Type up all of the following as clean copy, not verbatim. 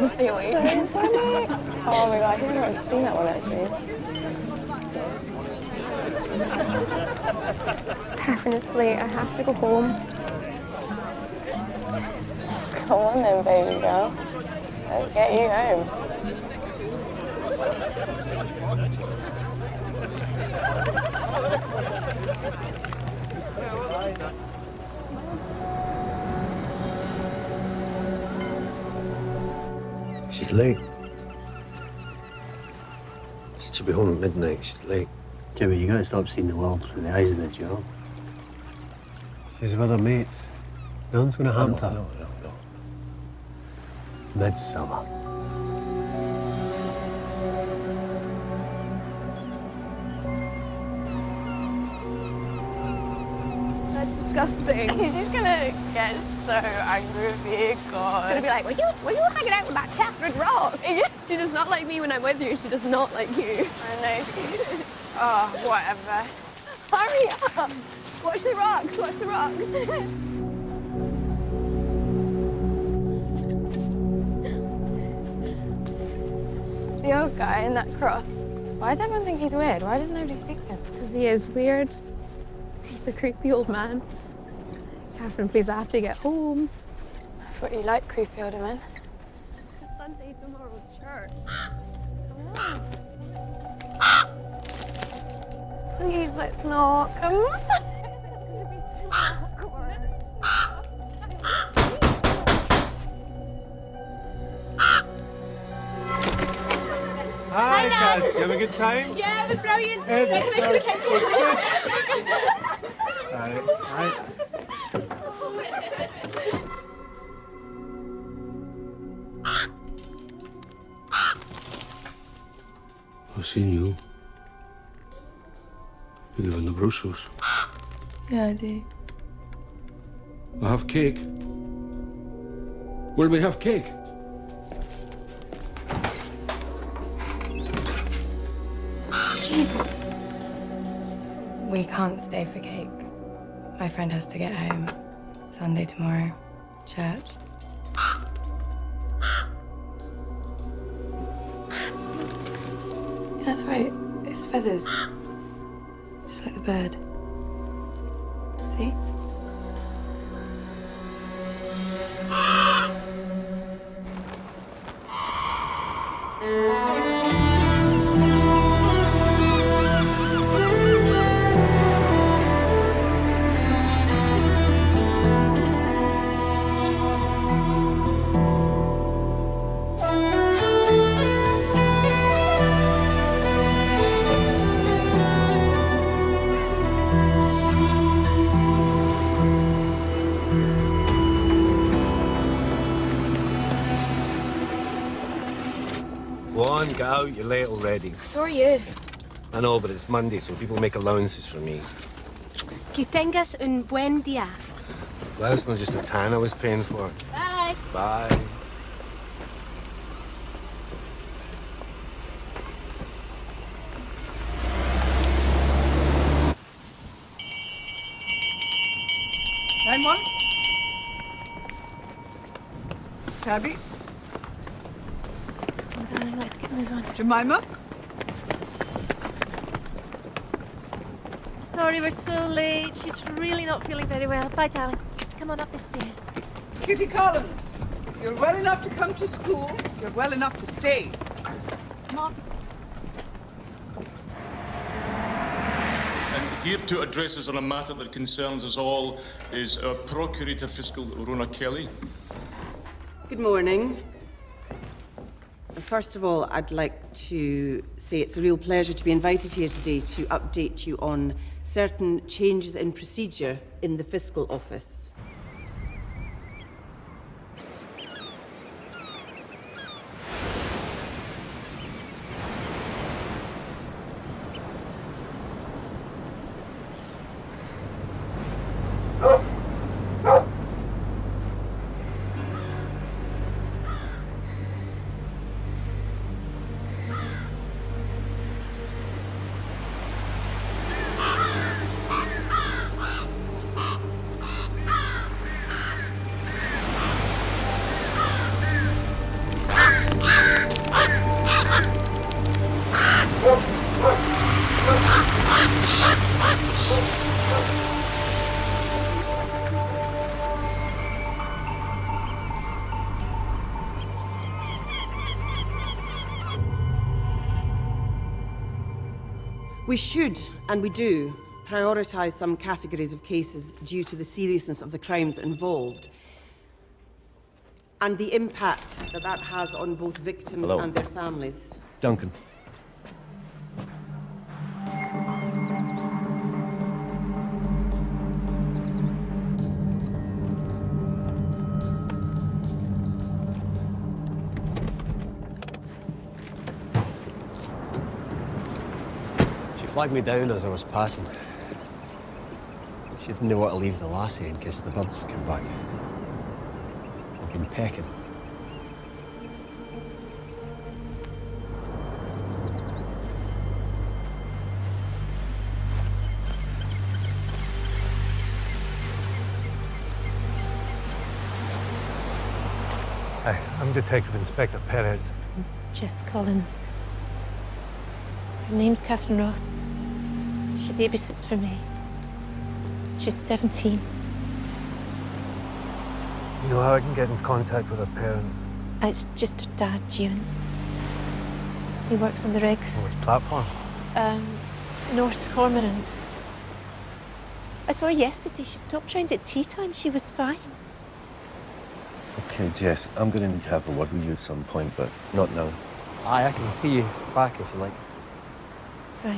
Wednesday week. So funny. Oh my god, I think I've seen that one actually. Catherine, it's late. I have to go home. Come on then, baby girl. Let's get you home. She's late. She should be home at midnight. She's late. Jimmy, you gotta stop seeing the world through the eyes of the job. She's with her mates. No one's gonna harm her. No. Midsummer. That's disgusting. She's gonna get so angry with me, God. She's gonna be like, were you hanging out with that Catherine Ross? She does not like me when I'm with you. She does not like you. I know she... Oh, whatever. Hurry up! Watch the rocks, watch the rocks. The old guy in that cross. Why does everyone think he's weird? Why does nobody speak to him? Because he is weird. He's a creepy old man. Catherine, please, I have to get home. I thought you liked creepy older men. It's Sunday tomorrow, church. Please, let's not. Come on. It's gonna be so awkward. Hi, guys. Did you have a good time? Yeah, it was brilliant. Right. I've seen you. You live in the Brussels. Yeah, I do. I have cake. Will we have cake? Jesus. We can't stay for cake. My friend has to get home. Sunday tomorrow. Church. Yeah, that's right. It's feathers. Just like the bird. See? Go on, get out. You're late already. So are you. I know, but it's Monday, so people make allowances for me. Que tengas un buen día. Well, that's not just a tan I was paying for. Bye. Bye. Line one. Tabby. Come on, darling, let's get moving. Jemima. Sorry we're so late. She's really not feeling very well. Bye, darling. Come on up the stairs. Kitty Collins. You're well enough to come to school. You're well enough to stay. Come on. And here to address us on a matter that concerns us all is our Procurator Fiscal, Rona Kelly. Good morning. First of all, I'd like to say it's a real pleasure to be invited here today to update you on certain changes in procedure in the Fiscal Office. We should, and we do, prioritise some categories of cases due to the seriousness of the crimes involved and the impact that that has on both victims Hello. and their families. Duncan. She flagged me down as I was passing. She didn't know what to leave the lassie in case the birds came back. I've been pecking. Hi, I'm Detective Inspector Perez. Jess Collins. Her name's Catherine Ross. She babysits for me. She's 17. You know how I can get in contact with her parents? It's just her dad, Ewan. He works on the rigs. On which platform? North Cormorant. I saw her yesterday. She stopped round at tea time. She was fine. Okay, Jess, I'm going to need to have a word with you at some point, but not now. Aye, I can see you back if you like. Right.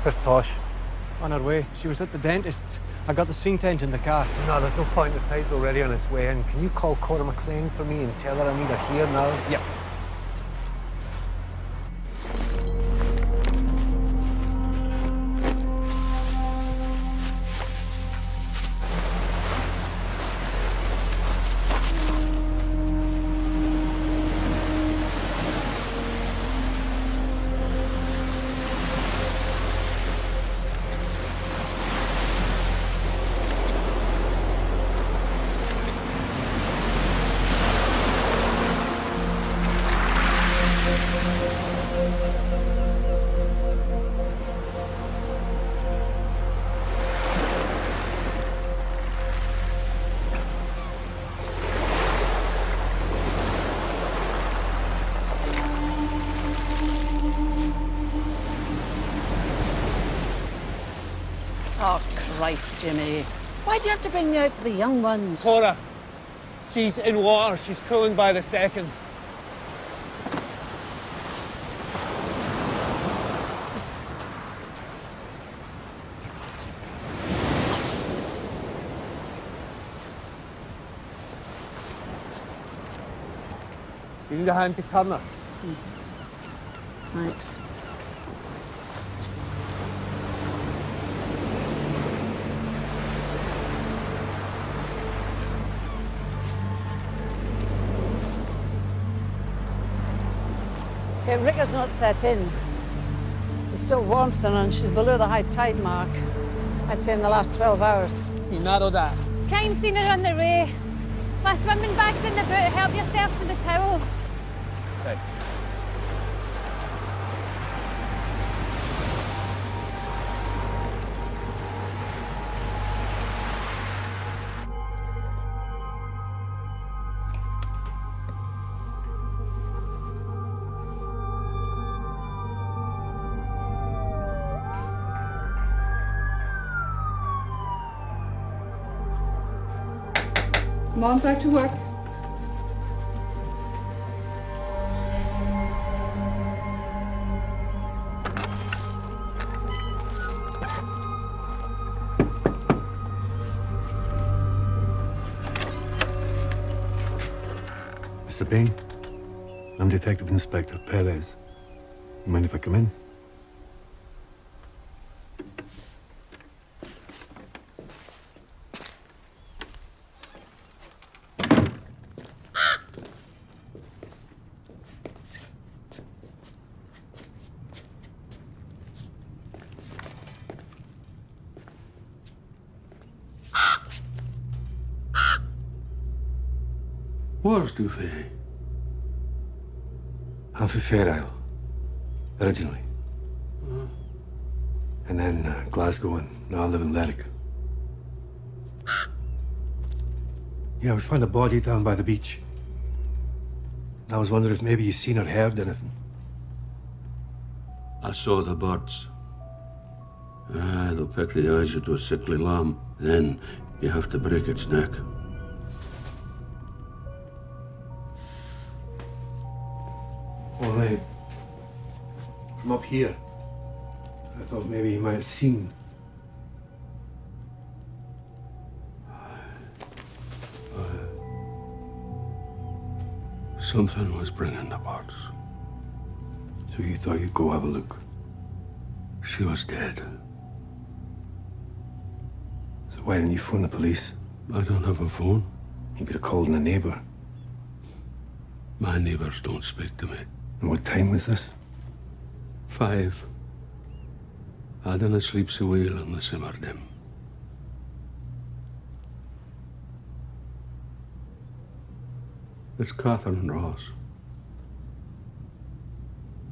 Where's Tosh? On her way. She was at the dentist's. I got the scene tent in the car. No, there's no point. The tide's already on its way in. Can you call Cora McLean for me and tell her I need her here now? Yep. Oh, Christ, Jimmy. Why'd you have to bring me out for the young ones? Cora, she's in water. She's cooling by the second. Do you need a hand to turn her? Thanks. See, Ricker's not set in. There's still warmth on her and she's below the high tide mark. I'd say in the last 12 hours. You narrow that. Crime seen her on the way. My swimming bag's in the boot. Help yourself to the towel. Okay. Come on, back to work. Mr. Bain, I'm Detective Inspector Perez. You mind if I come in? Where's du Fay? I'm from Fair Isle, originally. And then Glasgow, and now I live in Lerwick. Yeah, we found a body down by the beach. I was wondering if maybe you seen or heard anything. I saw the birds. They'll pick the eyes out of a sickly lamb. Then you have to break its neck. All right. From up here, I thought maybe you might have seen. Something was bringing the birds. So you thought you'd go have a look? She was dead. So why didn't you phone the police? I don't have a phone. You could have called in a neighbour. My neighbours don't speak to me. And what time was this? 5. I didn't sleep so well in the summer dim. It's Catherine Ross.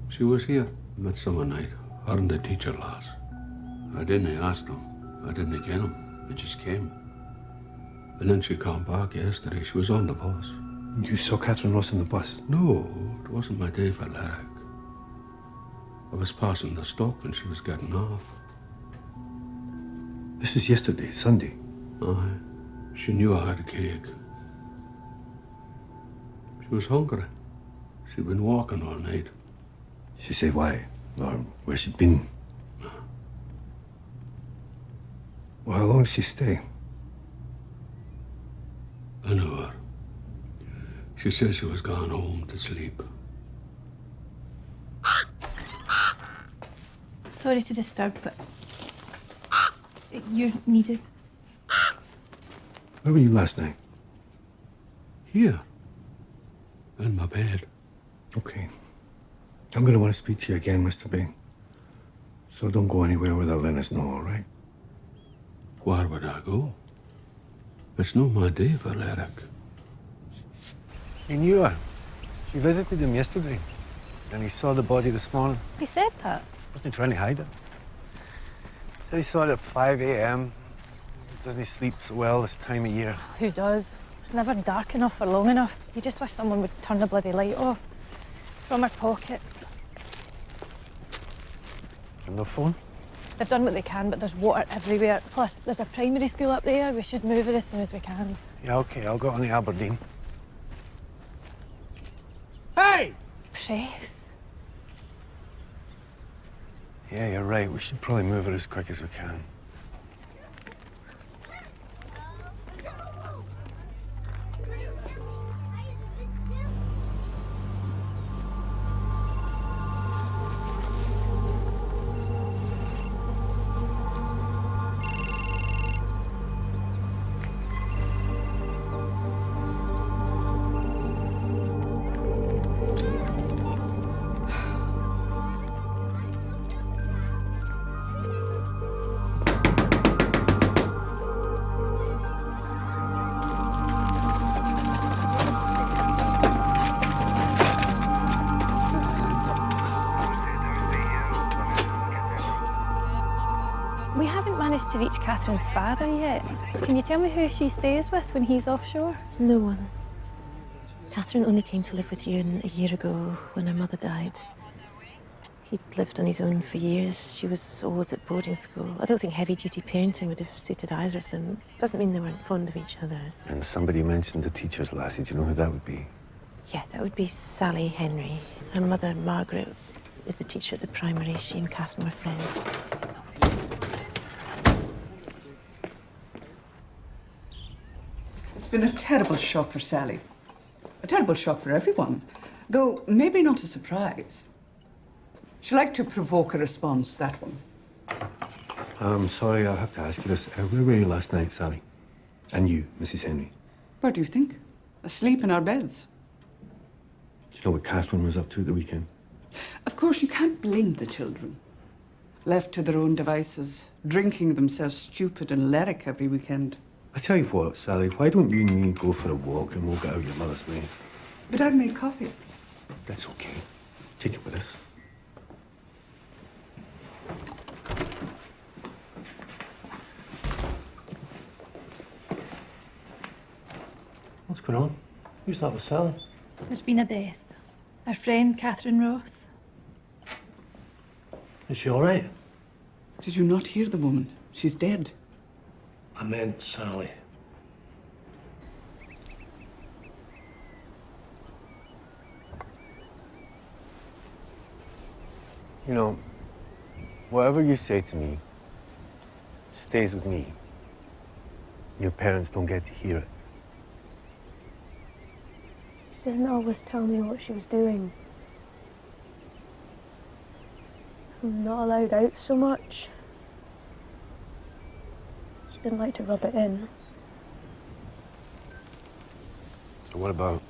She was here midsummer night, her and the teacher lass. I didn't ask them. I didn't get them. They just came. And then she came back yesterday. She was on the bus. You saw Catherine Ross on the bus? No, it wasn't my day for lyric. I was passing the stop and she was getting off. This was yesterday, Sunday? Aye. She knew I had a cake. She was hungry. She'd been walking all night. She said why? Or where she'd been? Well, how long did she stay? An hour. She said she was gone home to sleep. Sorry to disturb, but you're needed. Where were you last night? Here. In my bed. Okay. I'm going to want to speak to you again, Mr. Bain. So don't go anywhere without letting us know, all right? Where would I go? It's not my day for lyric. He knew her. She visited him yesterday. And he saw the body this morning. He said that. Wasn't he trying to hide it? Said he saw it at 5 a.m. Doesn't he sleep so well this time of year? Who does? It's never dark enough or long enough. You just wish someone would turn the bloody light off. From our pockets. And no phone? They've done what they can, but there's water everywhere. Plus, there's a primary school up there. We should move it as soon as we can. Yeah, okay, I'll go on to Aberdeen. Hey! Press. Yeah, you're right. We should probably move it as quick as we can. We haven't managed to reach Catherine's father yet. Can you tell me who she stays with when he's offshore? No one. Catherine only came to live with you a year ago when her mother died. He'd lived on his own for years. She was always at boarding school. I don't think heavy-duty parenting would have suited either of them. Doesn't mean they weren't fond of each other. And somebody mentioned the teacher's lassie. Do you know who that would be? Yeah, that would be Sally Henry. Her mother, Margaret, is the teacher at the primary. She and Catherine were friends. It's been a terrible shock for Sally. A terrible shock for everyone, though maybe not a surprise. She'd like to provoke a response, that one. I'm sorry, I'll have to ask you this. Where were you last night, Sally? And you, Mrs. Henry? What do you think? Asleep in our beds. Do you know what Catherine was up to at the weekend? Of course, you can't blame the children. Left to their own devices, drinking themselves stupid and lyric every weekend. I tell you what, Sally, why don't you and me go for a walk and we'll get out of your mother's way? But I've made coffee. That's okay. Take it with us. What's going on? Who's that with Sally? There's been a death. Our friend, Catherine Ross. Is she all right? Did you not hear the woman? She's dead. I meant Sally. You know, whatever you say to me stays with me. Your parents don't get to hear it. She didn't always tell me what she was doing. I'm not allowed out so much. She didn't like to rub it in. So what about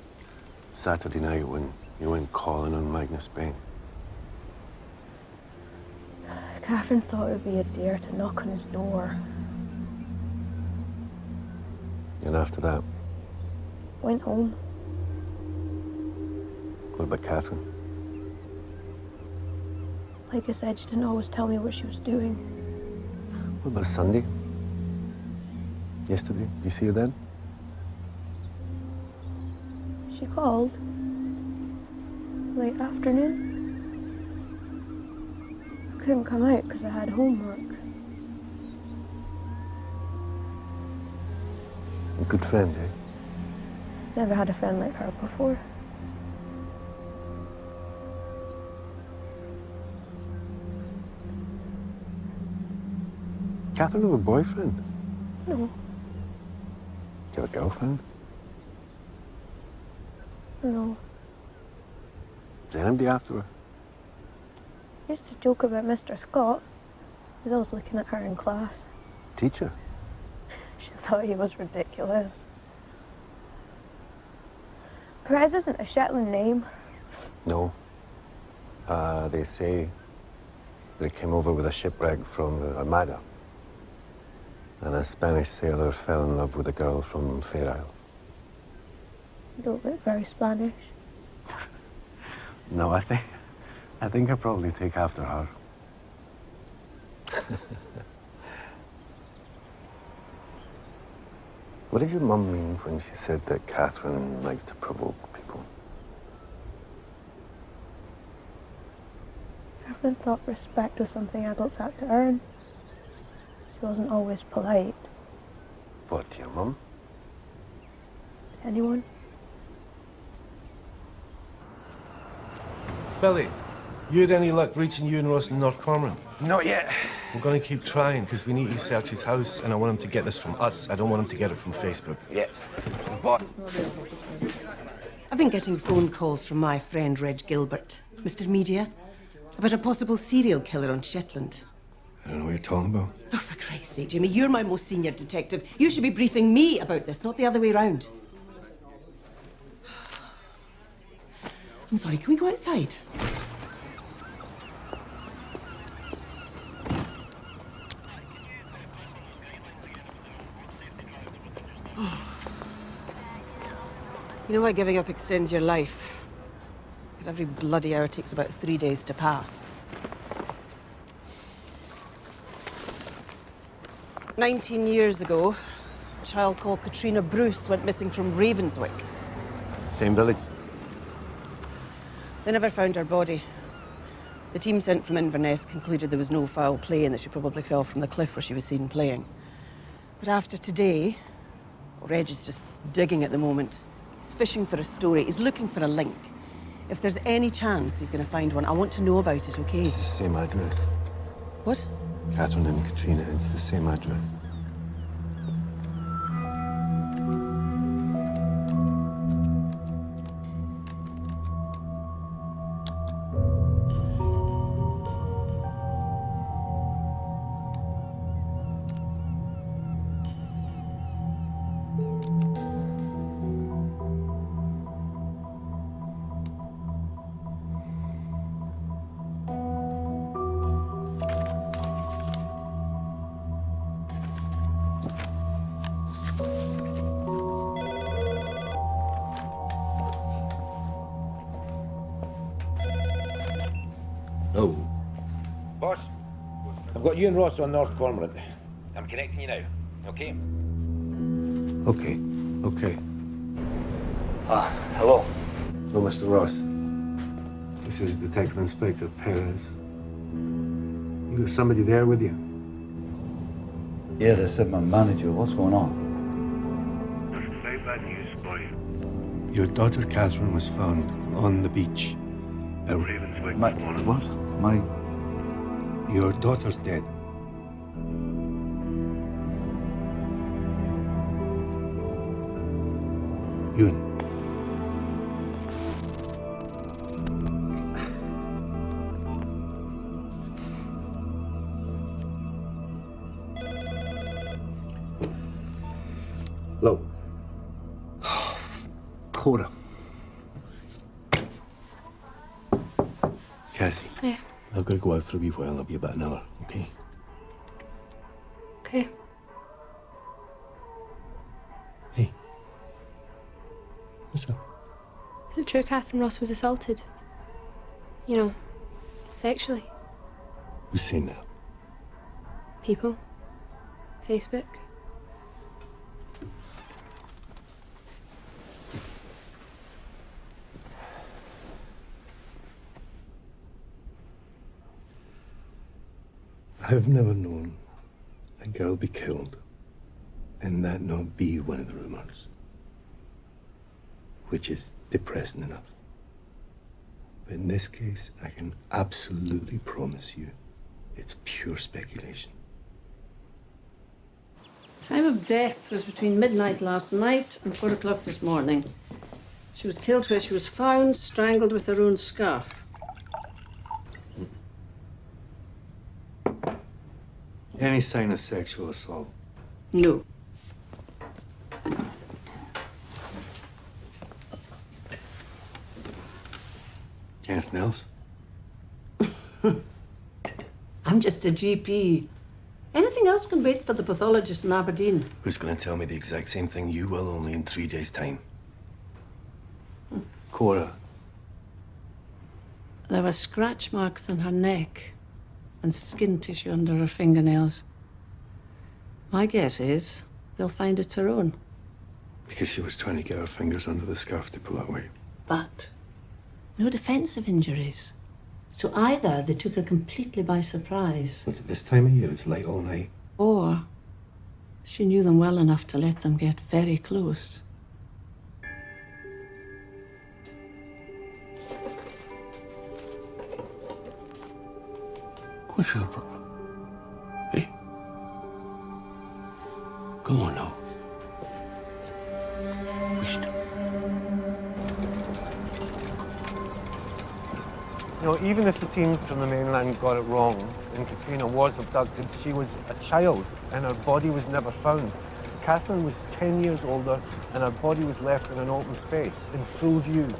Saturday night when you went calling on Magnus Bain? Catherine thought it would be a dare to knock on his door. And after that, Went home. what about Catherine? Like I said, she didn't always tell me what she was doing. What about Sunday? Yesterday? You see her then? She called. Late afternoon. I couldn't come out because I had homework. A good friend, eh? Never had a friend like her before. Catherine have a boyfriend? No. Do you have a girlfriend? No. Is anybody after her? I used to joke about Mr. Scott. He was always looking at her in class. Teacher? She thought he was ridiculous. Perez isn't a Shetland name. No. They say they came over with a shipwreck from the Armada. And a Spanish sailor fell in love with a girl from Fair Isle. You don't look very Spanish. No, I think I'll probably take after her. What did your mum mean when she said that Catherine liked to provoke people? Catherine thought respect was something adults had to earn. She wasn't always polite What, to your mum? to anyone. Billy, you had any luck reaching you and Ross in North Cormorant? Not yet. We're going to keep trying because we need to search his house and I want him to get this from us. I don't want him to get it from Facebook. Yeah. But I've been getting phone calls from my friend Reg Gilbert, Mr. Media, about a possible serial killer on Shetland. I don't know what you're talking about. Oh, for Christ's sake, Jimmy, you're my most senior detective. You should be briefing me about this, not the other way round. I'm sorry, can we go outside? You know why giving up extends your life? Because every bloody hour takes about 3 days to pass. 19 years ago, a child called Katrina Bruce went missing from Ravenswick. Same village? They never found her body. The team sent from Inverness concluded there was no foul play and that she probably fell from the cliff where she was seen playing. But after today, Reg is just digging at the moment. He's fishing for a story. He's looking for a link. If there's any chance he's going to find one, I want to know about it, okay? It's the same address. What? Catherine and Katrina, it's the same address. Oh. Boss, I've got you and Ross on North Cormorant. I'm connecting you now, okay? Okay. Hello. Hello, Mr. Ross. This is Detective Inspector Perez. You got somebody there with you? Yeah, they said my manager. What's going on? Very bad news for you. Your daughter Catherine was found on the beach. My, what? My... Your daughter's dead. Ewan. Hello. Cora. Cassie. Yeah. I've got to go out for a wee while. I'll be about an hour, okay? Okay. Hey. What's up? Is it true Catherine Ross was assaulted? You know, sexually? Who's saying that? People? Facebook? I've never known a girl be killed and that not be one of the rumors, which is depressing enough. But in this case, I can absolutely promise you it's pure speculation. Time of death was between midnight last night and 4 o'clock this morning. She was killed where she was found, strangled with her own scarf. Any sign of sexual assault? No. Anything else? I'm just a GP. Anything else can wait for the pathologist in Aberdeen. Who's going to tell me the exact same thing you will, only in 3 days' time? Cora. There were scratch marks on her neck and skin tissue under her fingernails. My guess is they'll find it's her own. Because she was trying to get her fingers under the scarf to pull it away. But no defensive injuries. So either they took her completely by surprise, Look, at this time of year, it's light all night. or she knew them well enough to let them get very close. What's your problem? Hey? Come on now. Wisdom. You know, even if the team from the mainland got it wrong and Katrina was abducted, she was a child and her body was never found. Catherine was 10 years older and her body was left in an open space, in full view.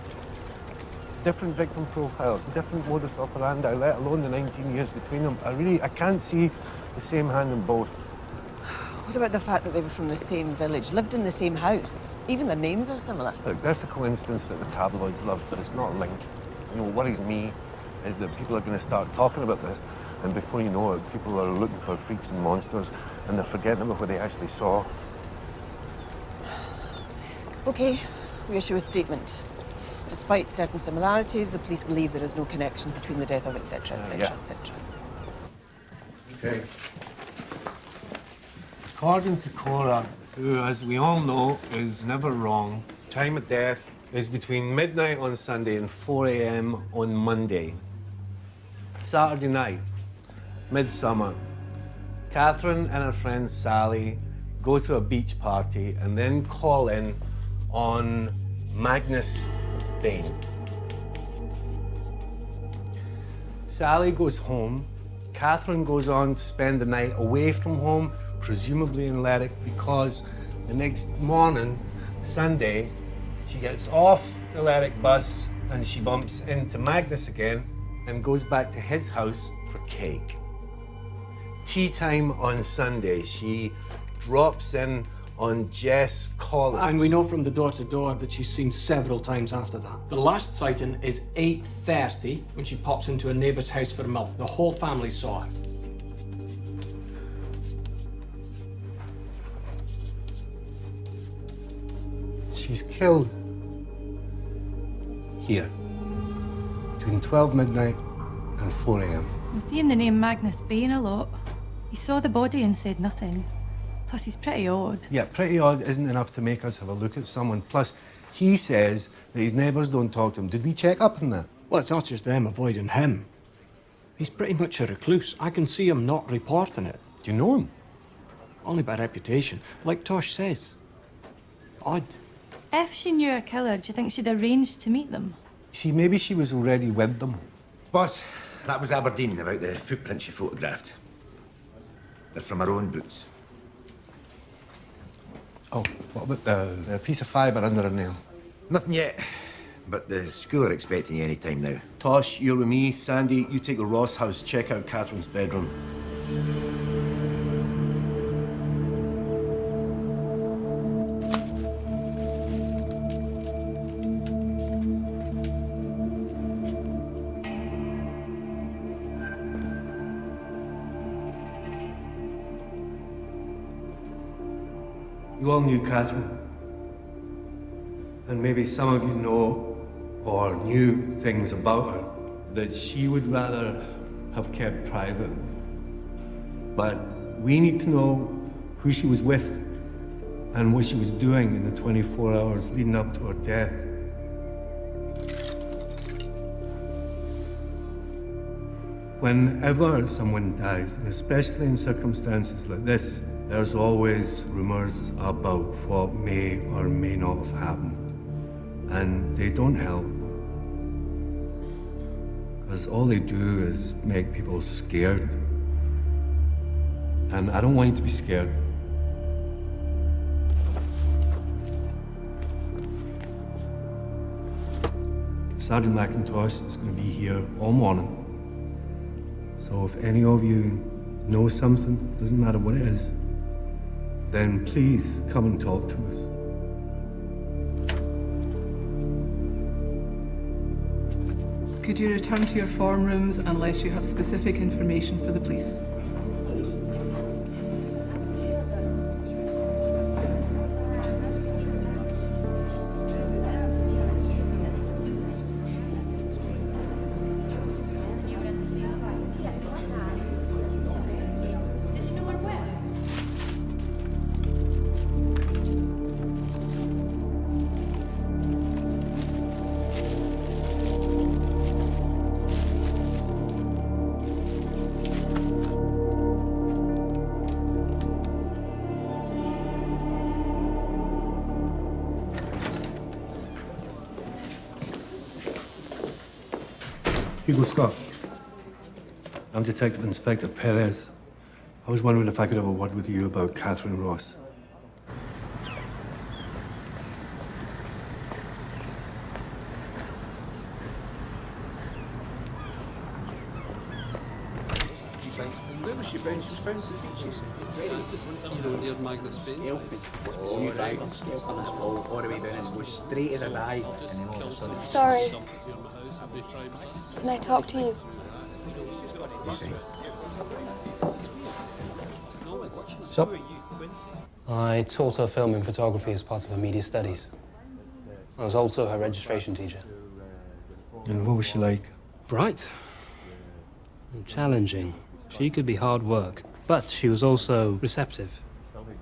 Different victim profiles, different modus operandi, let alone the 19 years between them. I can't see the same hand in both. What about the fact that they were from the same village, lived in the same house? Even their names are similar. Look, that's a coincidence that the tabloids love, but it's not a link. You know, what worries me is that people are going to start talking about this, and before you know it, people are looking for freaks and monsters, and they're forgetting about what they actually saw. Okay, we issue a statement. Despite certain similarities, the police believe there is no connection between the death of etc., etc., etc. Okay. According to Cora, who, as we all know, is never wrong, time of death is between midnight on Sunday and 4 a.m. on Monday. Saturday night, midsummer, Catherine and her friend Sally go to a beach party and then call in on Magnus Bain. Sally goes home. Catherine goes on to spend the night away from home, presumably in Lerwick, because the next morning, Sunday, she gets off the Lerwick bus and she bumps into Magnus again and goes back to his house for cake. Tea time on Sunday, she drops in on Jess Collins. And we know from the door-to-door that she's seen several times after that. The last sighting is 8:30 when she pops into a neighbour's house for milk. The whole family saw her. She's killed here. between 12 midnight and 4 a.m. I'm seeing the name Magnus Bain a lot. He saw the body and said nothing. Plus, he's pretty odd. Yeah, pretty odd isn't enough to make us have a look at someone. Plus, he says that his neighbours don't talk to him. Did we check up on that? Well, it's not just them avoiding him. He's pretty much a recluse. I can see him not reporting it. Do you know him? Only by reputation. Like Tosh says. Odd. If she knew her killer, do you think she'd arranged to meet them? You see, maybe she was already with them. Boss, that was Aberdeen about the footprints she photographed. They're from her own boots. Oh, what about the piece of fibre under her nail? Nothing yet, but the school are expecting you any time now. Tosh, you're with me. Sandy, you take the Ross house, check out Catherine's bedroom. You all knew Catherine. And maybe some of you know or knew things about her that she would rather have kept private. But we need to know who she was with and what she was doing in the 24 hours leading up to her death. Whenever someone dies, and especially in circumstances like this, there's always rumours about what may or may not have happened. And they don't help. Because all they do is make people scared. And I don't want you to be scared. Sergeant McIntosh is going to be here all morning. So if any of you know something, doesn't matter what it is, then please come and talk to us. Could you return to your form rooms unless you have specific information for the police? Hugo Scott. I'm Detective Inspector Perez. I was wondering if I could have a word with you about Catherine Ross. Where was she found? She was found near Magnus Bain. All the way down and goes straight in an eye, and then all of a sudden... Sorry. Can I talk to you? What's up? I taught her film and photography as part of her media studies. I was also her registration teacher. And what was she like? Bright. And challenging. She could be hard work, but she was also receptive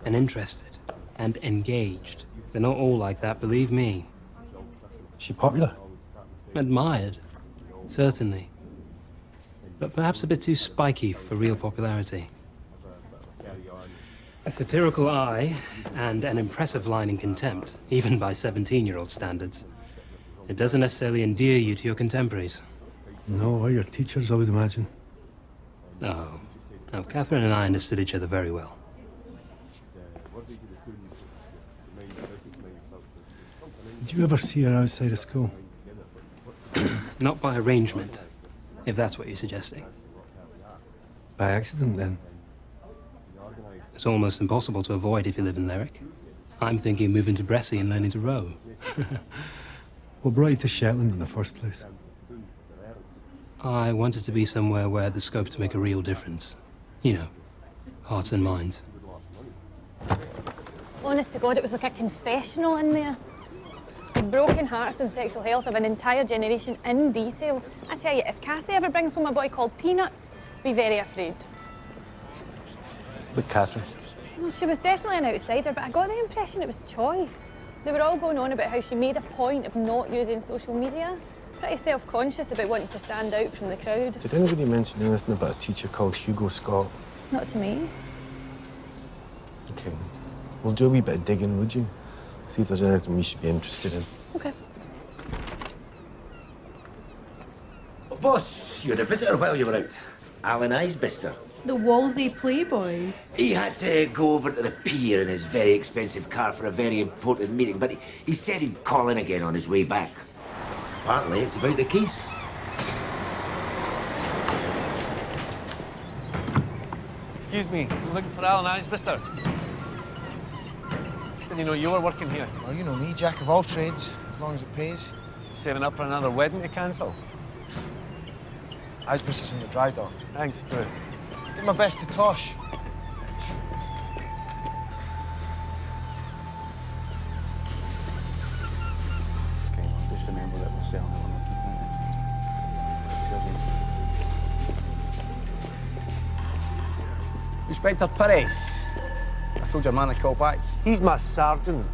and interested and engaged. They're not all like that, believe me. She popular? Admired, certainly. But perhaps a bit too spiky for real popularity. A satirical eye and an impressive line in contempt, even by 17-year-old standards. It doesn't necessarily endear you to your contemporaries. No, or your teachers, I would imagine. No. No, Catherine and I understood each other very well. Did you ever see her outside of school? Not by arrangement, if that's what you're suggesting. By accident, then? It's almost impossible to avoid if you live in Lerwick. I'm thinking moving to Bressie and learning to row. What brought you to Shetland in the first place? I wanted to be somewhere where the scope to make a real difference. You know, hearts and minds. Honest to God, it was like a confessional in there. broken hearts and sexual health of an entire generation in detail. I tell you, if Cassie ever brings home a boy called Peanuts, be very afraid. But Catherine? Well, she was definitely an outsider, but I got the impression it was choice. They were all going on about how she made a point of not using social media. Pretty self-conscious about wanting to stand out from the crowd. Did anybody mention anything about a teacher called Hugo Scott? Not to me. Okay. Well, do a wee bit of digging, would you? See if there's anything we should be interested in. Okay. Oh, boss, you had a visitor while you were out. Alan Isbister. The Wolsey playboy. He had to go over to the pier in his very expensive car for a very important meeting, but he said he'd call in again on his way back. Apparently, it's about the keys. Excuse me, I'm looking for Alan Isbister. Didn't you know you were working here? Well, you know me, jack of all trades, as long as it pays. Saving up for another wedding to cancel? Isbister's in the dry dock. Thanks, Drew. Did my best to Tosh. Okay, well, just remember that we're selling it, we're not keeping it. Inspector Perez. I told your man to call back. He's my sergeant.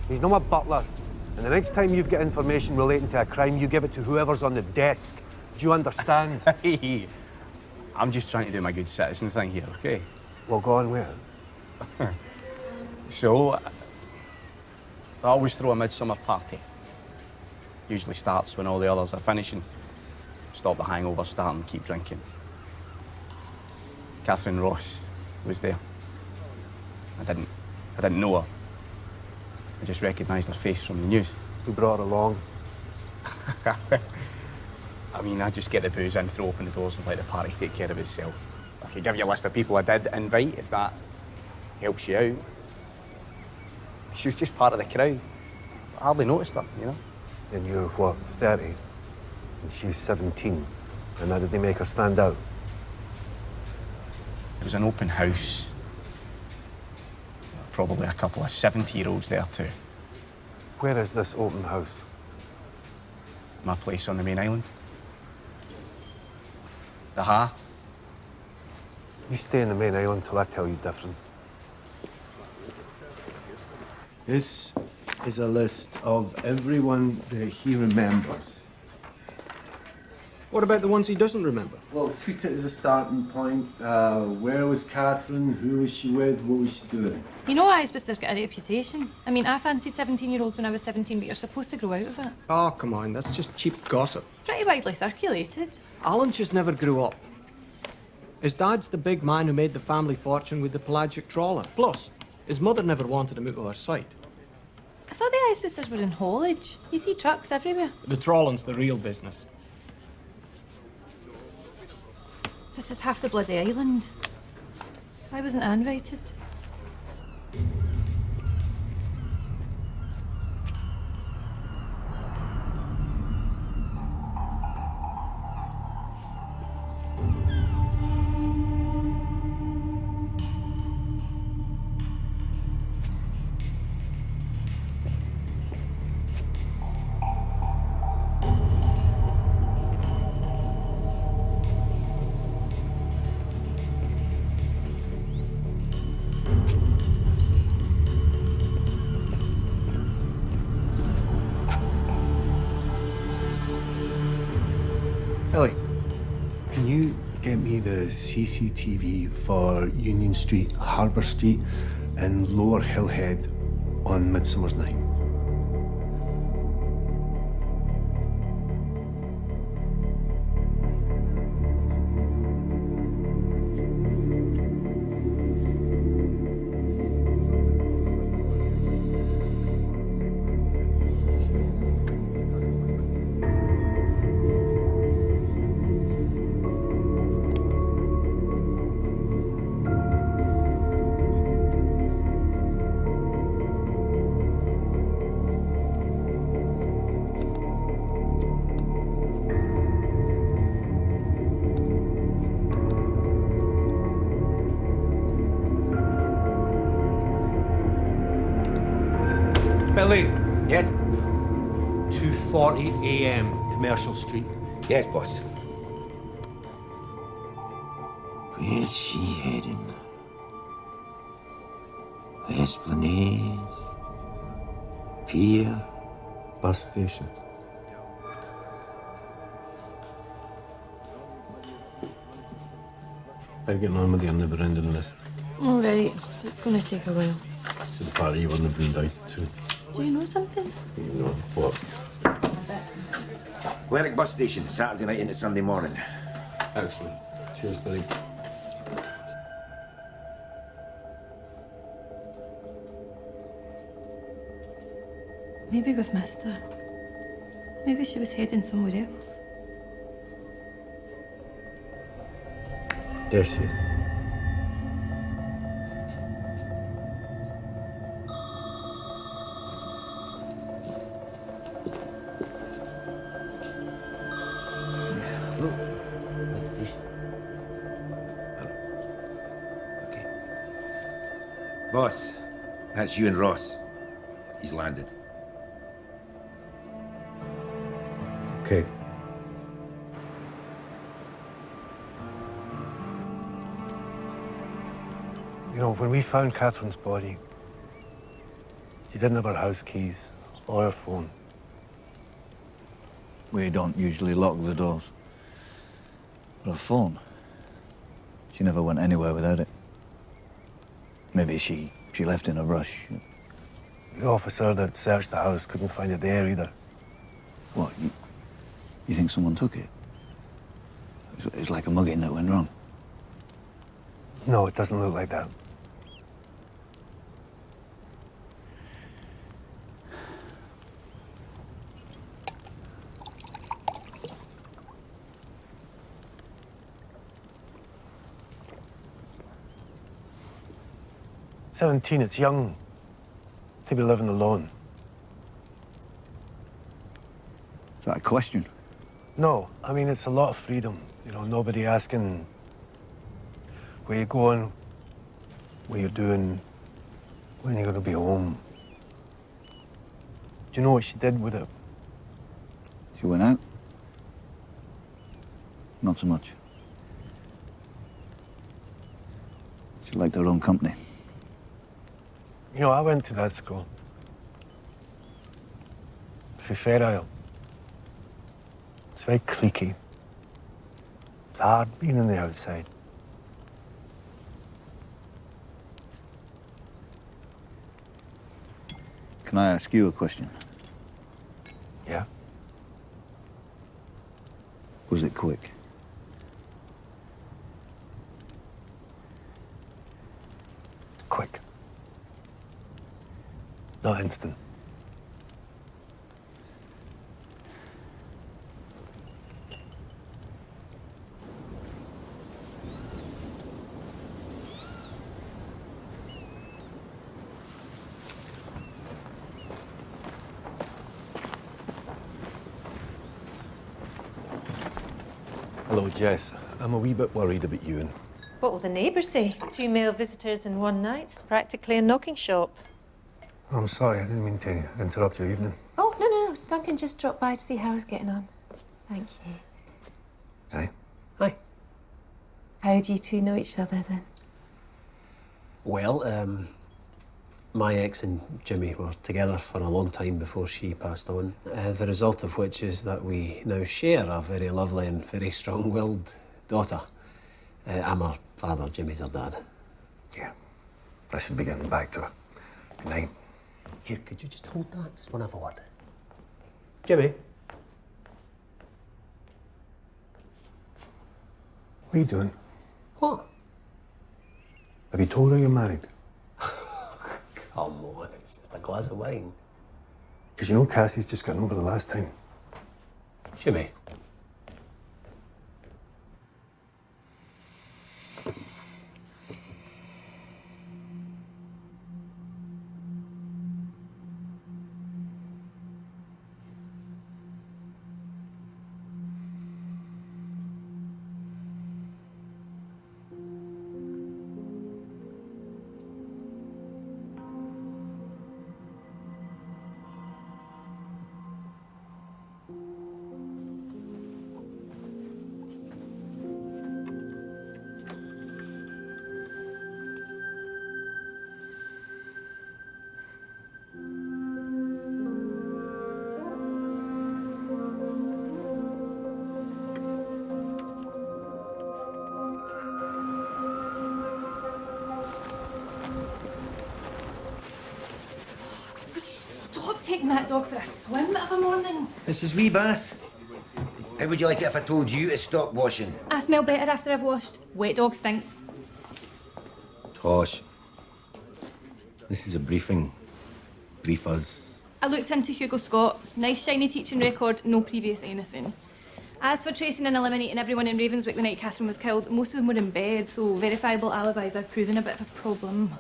He's not my butler. And the next time you've got information relating to a crime, you give it to whoever's on the desk. Do you understand? Hey, I'm just trying to do my good citizen thing here, okay? Well, go on, where? So, I always throw a midsummer party. Usually starts when all the others are finishing. Stop the hangover, start and keep drinking. Catherine Ross was there. I didn't know her. I just recognised her face from the news. Who brought her along? I mean, I just get the booze in, throw open the doors and let the party take care of itself. I could give you a list of people I did invite, if that helps you out. She was just part of the crowd. I hardly noticed her, you know? And you're, what, 30? And she's 17. And how did they make her stand out? It was an open house. Probably a couple of 70-year-olds there too. Where is this open house? My place on the main island. The Ha. You stay in the main island till I tell you different. This is a list of everyone that he remembers. What about the ones he doesn't remember? Well, treat it as a starting point. Where was Catherine? Who was she with? What was she doing? You know Isbister's got a reputation. I mean, I fancied 17-year-olds when I was 17, but you're supposed to grow out of it. Oh, come on, that's just cheap gossip. Pretty widely circulated. Alan just never grew up. His dad's the big man who made the family fortune with the pelagic trawler. Plus, his mother never wanted him out of her sight. I thought the Isbisters were in haulage. You see trucks everywhere. The trawling's the real business. This is half the bloody island. Why wasn't I invited? Ellie, can you get me the CCTV for Union Street, Harbour Street, and Lower Hillhead on Midsummer's Night? Billy! Yes? 8:40 a.m., Commercial Street. Yes, boss. Where's she heading? The Esplanade? Pier? Bus station. How you getting on with your never-ending list? All right, it's going to take a while. To the party you wouldn't have been invited to. Do you know something? You know what? Lerwick bus station, Saturday night into Sunday morning. Excellent. Cheers, buddy. Maybe we've missed her. Maybe she was heading somewhere else. There she is. Boss, that's you and Ross. He's landed. Okay. You know, when we found Catherine's body, she didn't have her house keys or her phone. We don't usually lock the doors. But her phone, she never went anywhere without it. Maybe she left in a rush. The officer that searched the house couldn't find it there either. What, you think someone took it? It's like a mugging that went wrong. No, it doesn't look like that. "17, it's young to be living alone." Is that a question? No, I mean, it's a lot of freedom. You know, nobody asking where you're going, what you're doing, when you're going to be home. Do you know what she did with it? She went out? Not so much. She liked her own company. You know, I went to that school. For Fair Isle. It's very cliquey. It's hard being on the outside. Can I ask you a question? Yeah? Was it quick? Quick. Not instant. Hello, Jess. I'm a wee bit worried about Ewan. What will the neighbours say? 2 male visitors in one night? Practically a knocking shop. I'm sorry, I didn't mean to interrupt your evening. Oh, no. Duncan just dropped by to see how I was getting on. Thank you. Hi. Hi. So how do you two know each other, then? Well, my ex and Jimmy were together for a long time before she passed on. The result of which is that we now share a very lovely and very strong-willed daughter. I'm her father, Jimmy's her dad. Yeah, I should be getting back to her. Good night. Here, could you just hold that? Just one other word. Jimmy? What are you doing? What? Have you told her you're married? Come on, it's just a glass of wine. Because you know Cassie's just gotten over the last time. Jimmy? taking that dog for a swim of a morning. It's his wee bath. How would you like it if I told you to stop washing? I smell better after I've washed. Wet dog stinks. Tosh, this is a briefing. Brief us. I looked into Hugo Scott. Nice shiny teaching record, no previous anything. As for tracing and eliminating everyone in Ravenswick the night Catherine was killed, most of them were in bed, so verifiable alibis have proven a bit of a problem.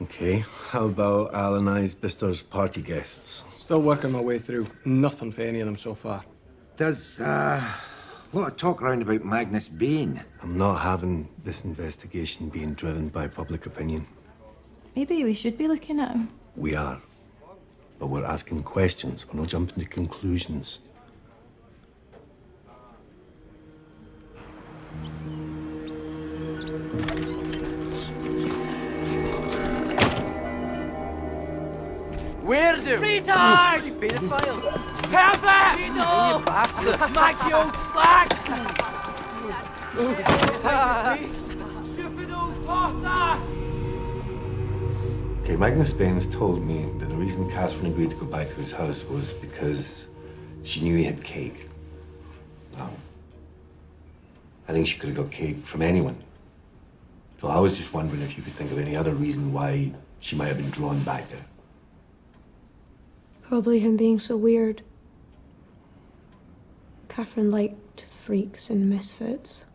Okay, how about Alan I's Bister's party guests? Still working my way through. Nothing for any of them so far. There's a lot of talk around about Magnus Bain. I'm not having this investigation being driven by public opinion. Maybe we should be looking at him. We are. But we're asking questions. We're not jumping to conclusions. Where do? Retard! You pedophile! Help it! Pedo! You bastard! Smack you old slag! Stupid old tosser! Okay, Magnus Baines told me that the reason Catherine agreed to go back to his house was because she knew he had cake. Now, I think she could have got cake from anyone. So I was just wondering if you could think of any other reason why she might have been drawn back there. Probably him being so weird. Catherine liked freaks and misfits.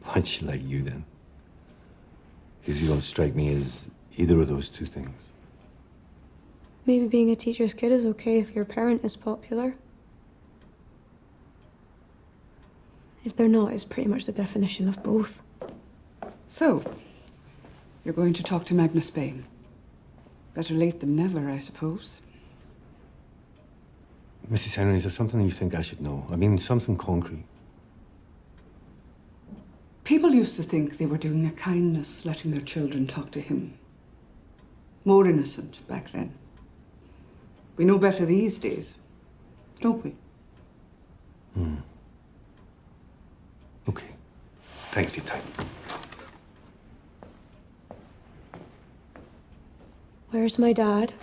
Why'd she like you then? Because you don't strike me as either of those two things. Maybe being a teacher's kid is okay if your parent is popular. If they're not, it's pretty much the definition of both. So, you're going to talk to Magnus Bain. Better late than never, I suppose. Mrs. Henry, is there something you think I should know? I mean, something concrete. People used to think they were doing a kindness, letting their children talk to him. More innocent back then. We know better these days, don't we? Okay. Thanks for your time. Where's my dad?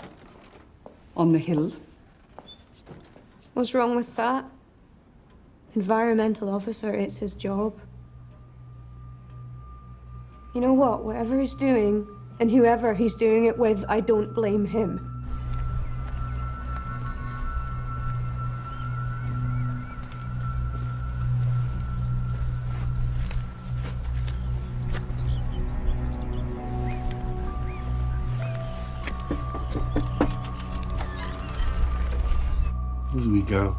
On the hill. What's wrong with that? Environmental officer, it's his job. You know what? Whatever he's doing, and whoever he's doing it with, I don't blame him. Who's the wee girl?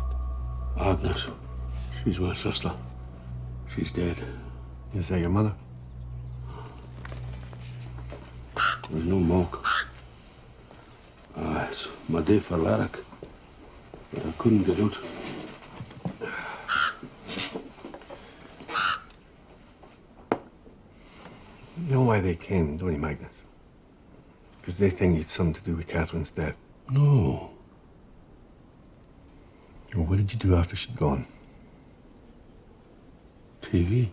Agnes. She's my sister. She's dead. Is that your mother? There's no milk. It's my day for Larrick. But I couldn't get out. You know why they came, don't you, Magnus? Because they think it's something to do with Catherine's death. No. Well, what did you do after she'd gone? TV.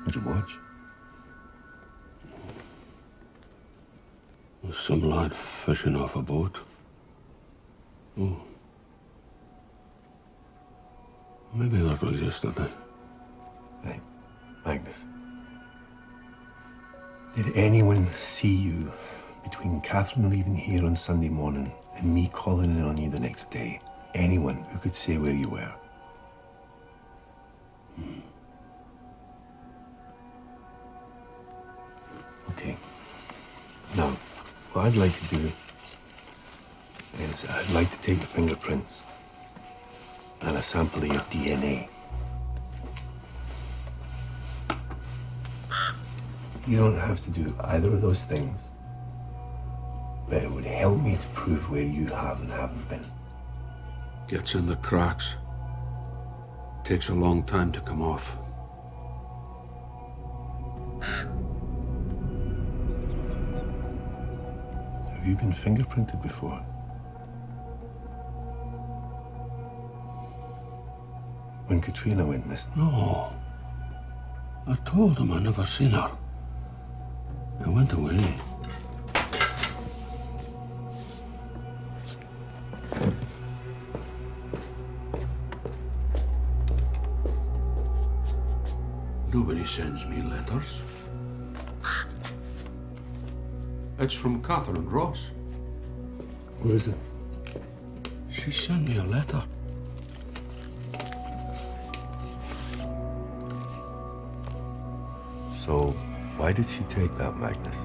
What'd you watch? There's some lad fishing off a boat. Oh. Maybe that was yesterday. Hey, Magnus. Did anyone see you between Catherine leaving here on Sunday morning and me calling in on you the next day? Anyone who could say where you were? Okay. Now, what I'd like to do is I'd like to take the fingerprints and a sample of your DNA. You don't have to do either of those things, but it would help me to prove where you have and haven't been. Gets in the cracks. Takes a long time to come off. Have you been fingerprinted before? When Katrina went missing? No. I told him I never seen her. It went away. Nobody sends me letters. It's from Catherine Ross. What is it? She sent me a letter. So, why did she take that, Magnus?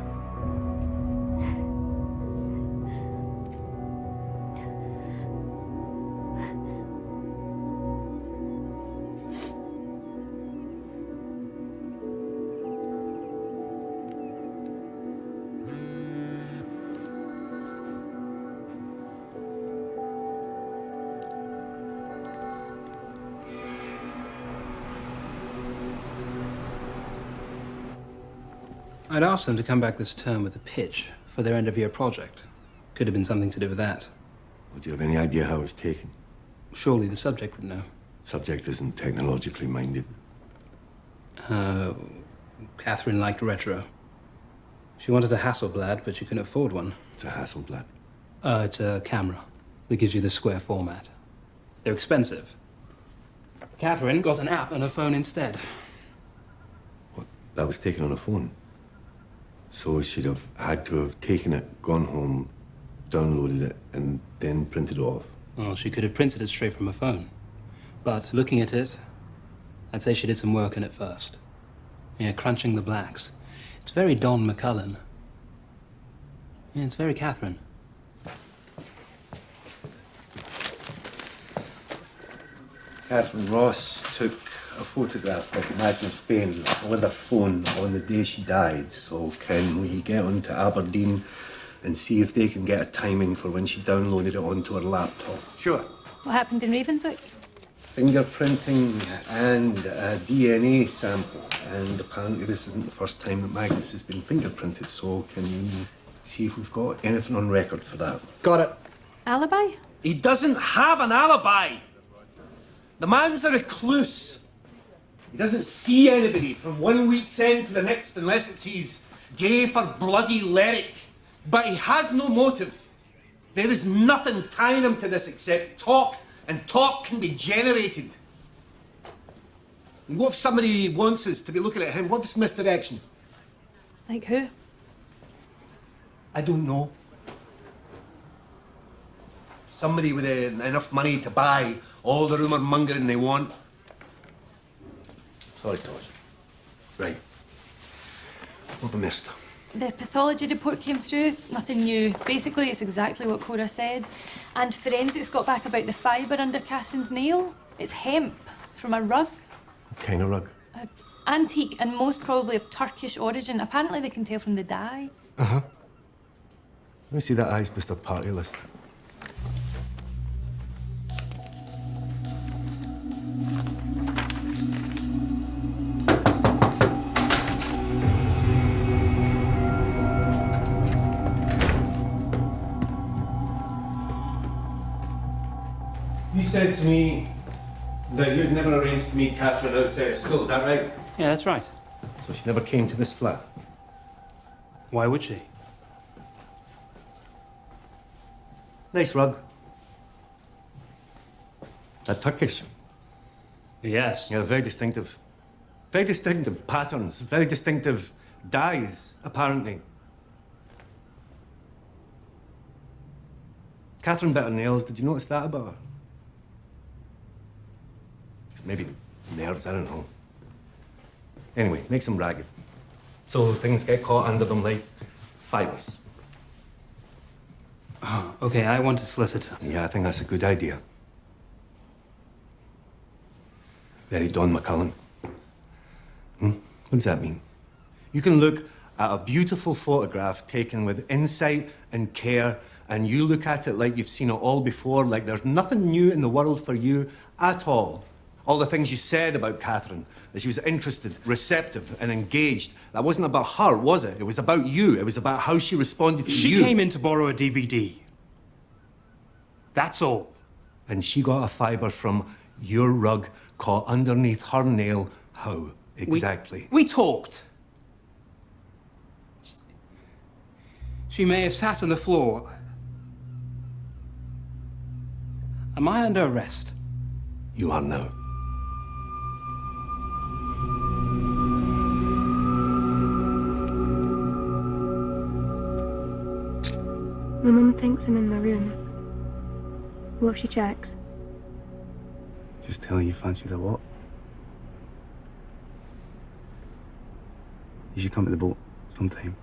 I'd asked them to come back this term with a pitch for their end-of-year project. Could have been something to do with that. Would you have any idea how it was taken? Surely the subject would know. Subject isn't technologically minded. Catherine liked retro. She wanted a Hasselblad, but she couldn't afford one. It's a Hasselblad? It's a camera that gives you the square format. They're expensive. Catherine got an app on her phone instead. That was taken on a phone. So she'd have had to have taken it, gone home, downloaded it, and then printed it off. Well, she could have printed it straight from her phone. But looking at it, I'd say she did some work in it first. Yeah, crunching the blacks. It's very Don McCullen. Yeah, it's very Catherine. Catherine Ross took a photograph of Magnus Bain with her phone on the day she died. So can we get on to Aberdeen and see if they can get a timing for when she downloaded it onto her laptop? Sure. What happened in Ravenswick? Fingerprinting and a DNA sample. And apparently this isn't the first time that Magnus has been fingerprinted. So can we see if we've got anything on record for that? Got it. Alibi? He doesn't have an alibi! The man's a recluse. He doesn't see anybody from one week's end to the next unless it's his day for bloody lyric. But he has no motive. There is nothing tying him to this except talk, and talk can be generated. And what if somebody wants us to be looking at him? What if it's misdirection? Like who? I don't know. Somebody with enough money to buy all the rumour mongering they want. Sorry, Tosh. Right. What have I missed? The pathology report came through, nothing new. Basically, it's exactly what Cora said. And forensics got back about the fibre under Catherine's nail. It's hemp from a rug. What kind of rug? Antique and most probably of Turkish origin. Apparently they can tell from the dye. Uh-huh. Let me see that Ice Buster party list. You said to me that you'd never arranged to meet Catherine outside of school, is that right? Yeah, that's right. So she never came to this flat? Why would she? Nice rug. That Turkish. Yes. Yeah, very distinctive. Very distinctive patterns, very distinctive dyes, apparently. Catherine bit her nails, did you notice that about her? Maybe nerves, I don't know. Anyway, makes them ragged. So things get caught under them like fibres. Oh, okay, I want a solicitor. Yeah, I think that's a good idea. Very Don McCullen. What does that mean? You can look at a beautiful photograph taken with insight and care, and you look at it like you've seen it all before, like there's nothing new in the world for you at all. All the things you said about Catherine, that she was interested, receptive, and engaged. That wasn't about her, was it? It was about you. It was about how she responded to you. She came in to borrow a DVD. That's all. And she got a fibre from your rug caught underneath her nail. How exactly? We talked. She may have sat on the floor. Am I under arrest? You are now. My mum thinks I'm in my room. What if she checks? Just tell her you fancy the what? You should come to the boat sometime.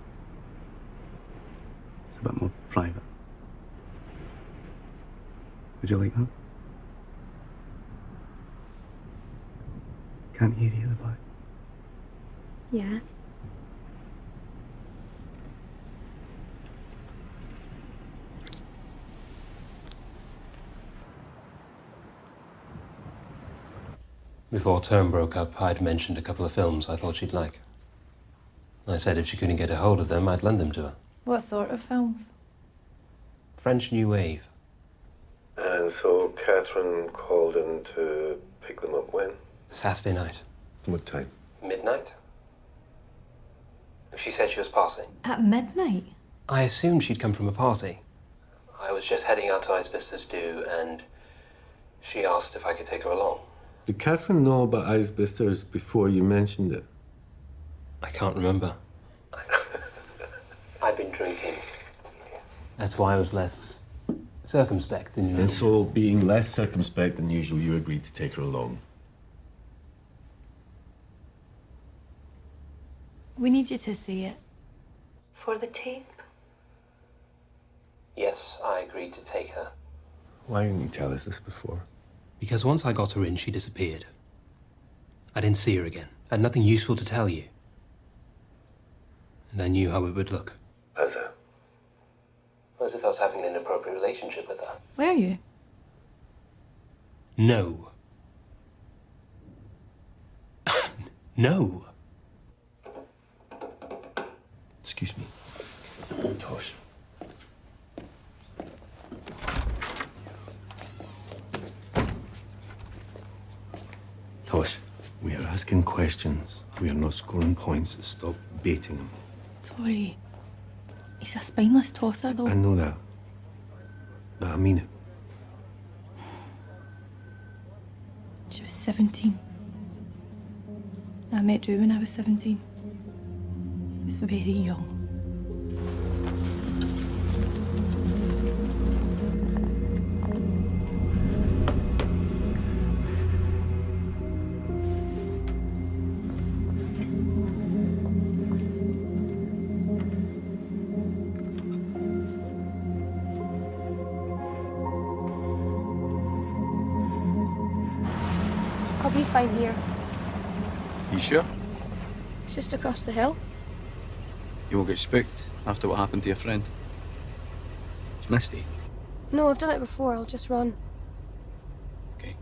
It's a bit more private. Would you like that? Can't hear you at the back. Yes. Before term broke up, I'd mentioned a couple of films I thought she'd like. I said if she couldn't get a hold of them, I'd lend them to her. What sort of films? French New Wave. And so Catherine called in to pick them up when? Saturday night. What time? Midnight. She said she was passing. At midnight? I assumed she'd come from a party. I was just heading out to Icebusters Do, and she asked if I could take her along. Did Catherine know about Icebusters before you mentioned it? I can't remember. I've been drinking. That's why I was less circumspect than usual. And so, being less circumspect than usual, you agreed to take her along. We need you to say it. For the tape? Yes, I agreed to take her. Why didn't you tell us this before? Because once I got her in, she disappeared. I didn't see her again. I had nothing useful to tell you. And I knew how it would look. As a? As if I was having an inappropriate relationship with her. Were you? No. No. Excuse me. Tosh. Tosh, we are asking questions. We are not scoring points. Stop baiting him. Sorry. He's a spineless tosser, though. I know that. But I mean it. She was 17. I met Drew when I was 17. He's very young. I'll be fine here. You sure? It's just across the hill. You won't get spooked after what happened to your friend? It's misty. No, I've done it before. I'll just run. Okay.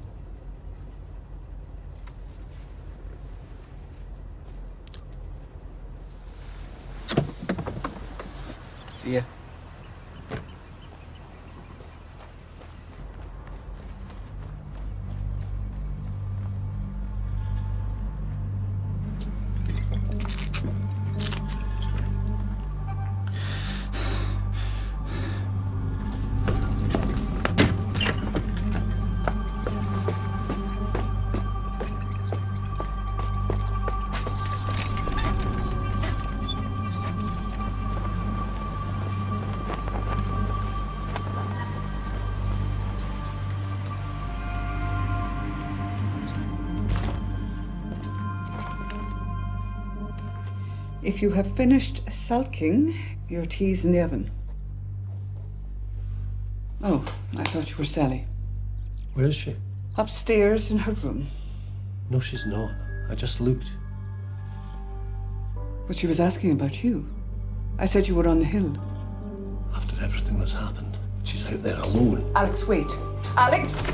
See ya. If you have finished sulking, your tea's in the oven. Oh, I thought you were Sally. Where is she? Upstairs in her room. No, she's not. I just looked. But she was asking about you. I said you were on the hill. After everything that's happened, she's out there alone. Alex, wait. Alex!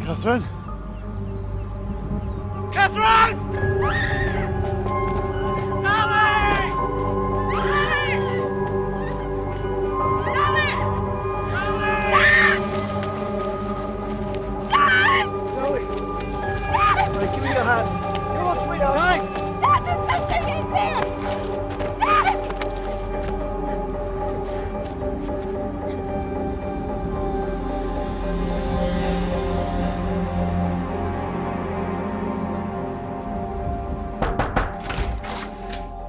Catherine? Catherine! Sally! Right, give me your hand. Come on, sweetheart. Dad, there's something in there!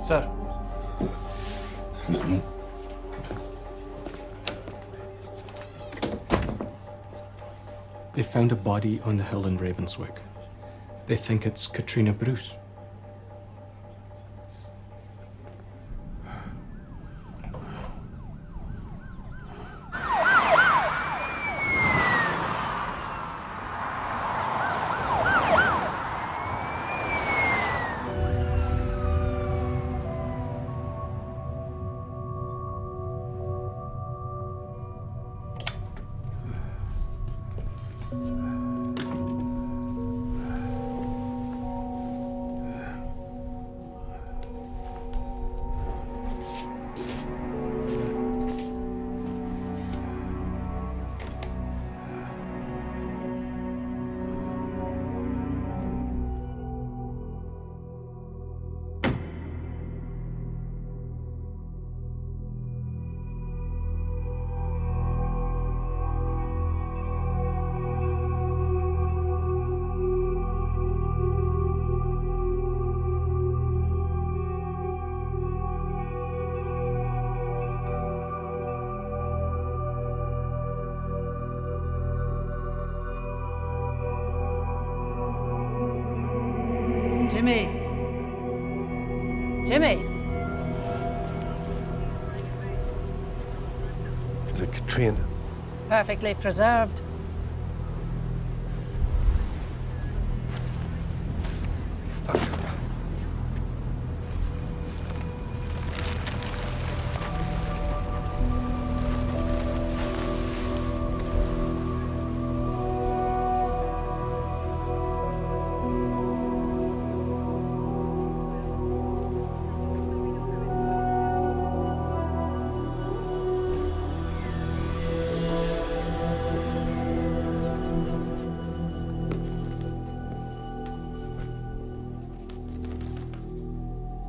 Sir. Excuse me. They found a body on the hill in Ravenswick. They think it's Katrina Bruce. Jimmy! Jimmy! Is it Katrina? Perfectly preserved.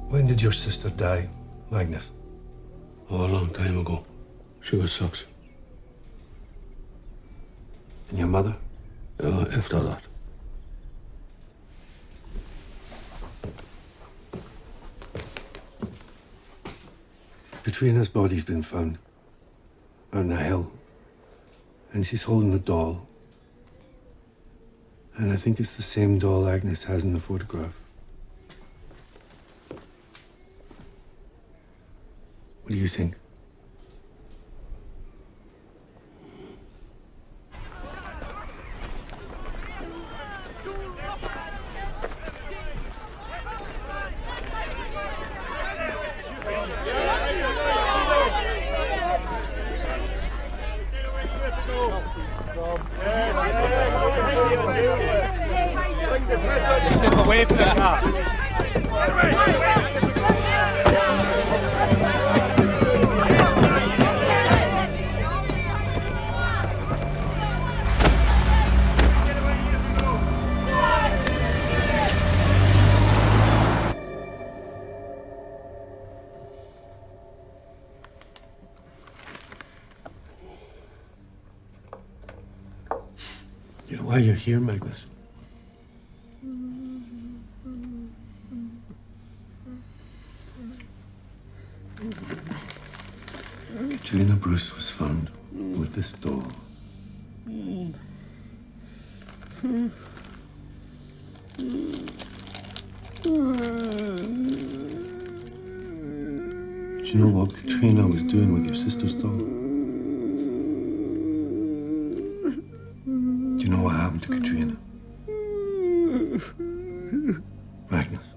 When did your sister die, Magnus? Oh, a long time ago. She was 6. And your mother? After that. Katrina's body's been found on the hill, and she's holding a doll. And I think it's the same doll Agnes has in the photograph. What do you think? Step away from the car. You know why you're here, Magnus? Katrina Bruce was found with this doll. Do you know what Katrina was doing with your sister's doll? Do you know what happened to Katrina? Magnus.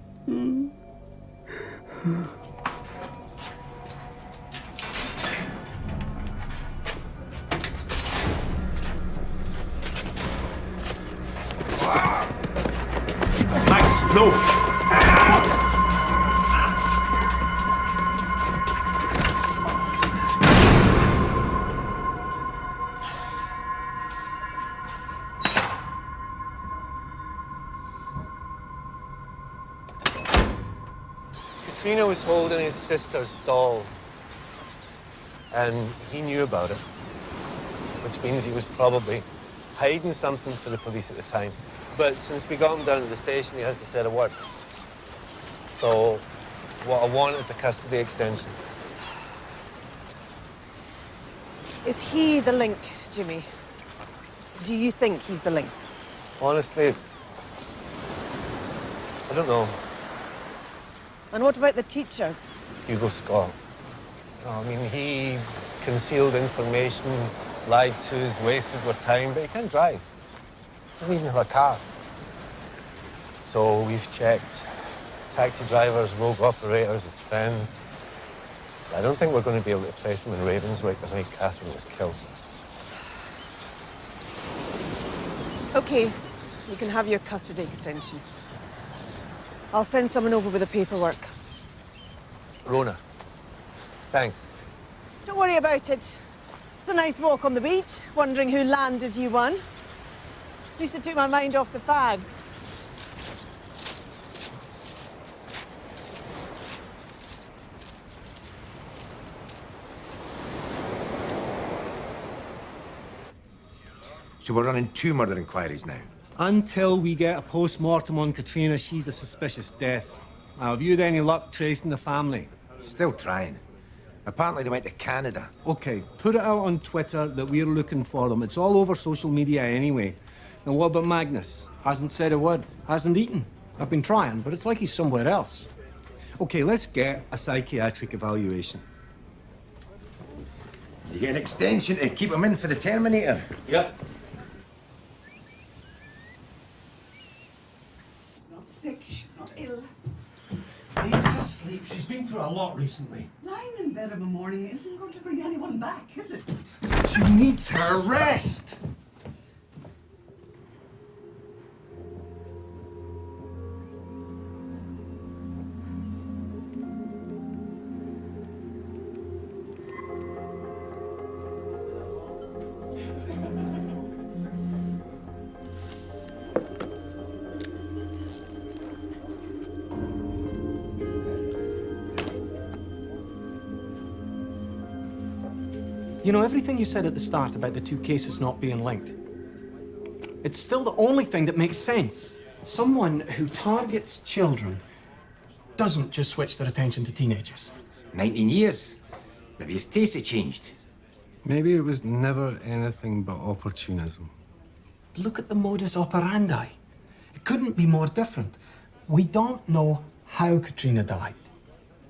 No! Katrina was holding his sister's doll, and he knew about it, which means he was probably hiding something for the police at the time. But since we got him down to the station, he hasn't said a word. So what I want is a custody extension. Is he the link, Jimmy? Do you think he's the link? Honestly, I don't know. And what about the teacher? Hugo Scott. I mean, he concealed information, lied to us, wasted our time, but he can't drive. He doesn't even have a car. So we've checked taxi drivers, rogue operators, his friends. I don't think we're going to be able to place him in Ravenswick the night Catherine was killed. Okay, you can have your custody extension. I'll send someone over with the paperwork. Rona, thanks. Don't worry about it. It's a nice walk on the beach, wondering who landed you one. At least it took my mind off the fags. So we're running 2 murder inquiries now. Until we get a post-mortem on Katrina, she's a suspicious death. Have you had any luck tracing the family? Still trying. Apparently they went to Canada. Okay, put it out on Twitter that we're looking for them. It's all over social media anyway. Now what about Magnus? Hasn't said a word, hasn't eaten. I've been trying, but it's like he's somewhere else. Okay, let's get a psychiatric evaluation. You get an extension to keep him in for the Terminator. Yep. Sick, she's not ill. Leave her to sleep. She's been through a lot recently. Lying in bed of a morning isn't going to bring anyone back, is it? She needs her rest. You know, everything you said at the start about the 2 cases not being linked, it's still the only thing that makes sense. Someone who targets children doesn't just switch their attention to teenagers. 19 years. Maybe his taste had changed. Maybe it was never anything but opportunism. Look at the modus operandi. It couldn't be more different. We don't know how Katrina died,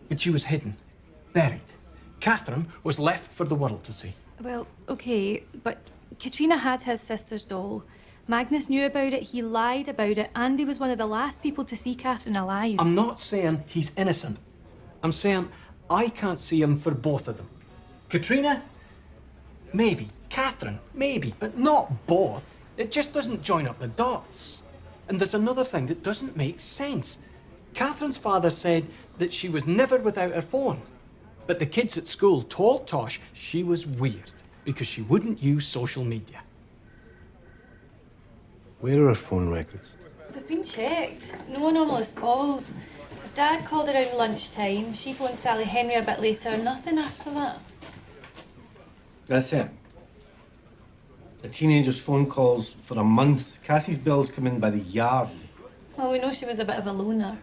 but she was hidden, buried. Catherine was left for the world to see. Well, okay, but Katrina had his sister's doll. Magnus knew about it, he lied about it, and he was one of the last people to see Catherine alive. I'm not saying he's innocent. I'm saying I can't see him for both of them. Katrina? Maybe. Catherine? Maybe. But not both. It just doesn't join up the dots. And there's another thing that doesn't make sense. Catherine's father said that she was never without her phone. But the kids at school told Tosh she was weird because she wouldn't use social media. Where are her phone records? They've been checked. No anomalous calls. Dad called around lunchtime. She phoned Sally Henry a bit later. Nothing after that. That's it. A teenager's phone calls for a month. Cassie's bills come in by the yard. Well, we know she was a bit of a loner.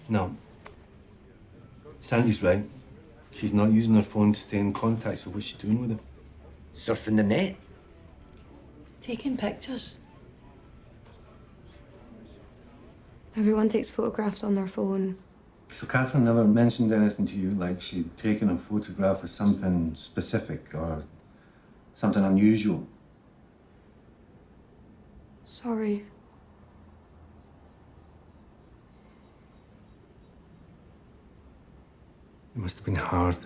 No. Sandy's right. She's not using her phone to stay in contact, so what's she doing with it? Surfing the net. Taking pictures. Everyone takes photographs on their phone. So Catherine never mentioned anything to you, like she'd taken a photograph of something specific or something unusual? Sorry. It must have been hard.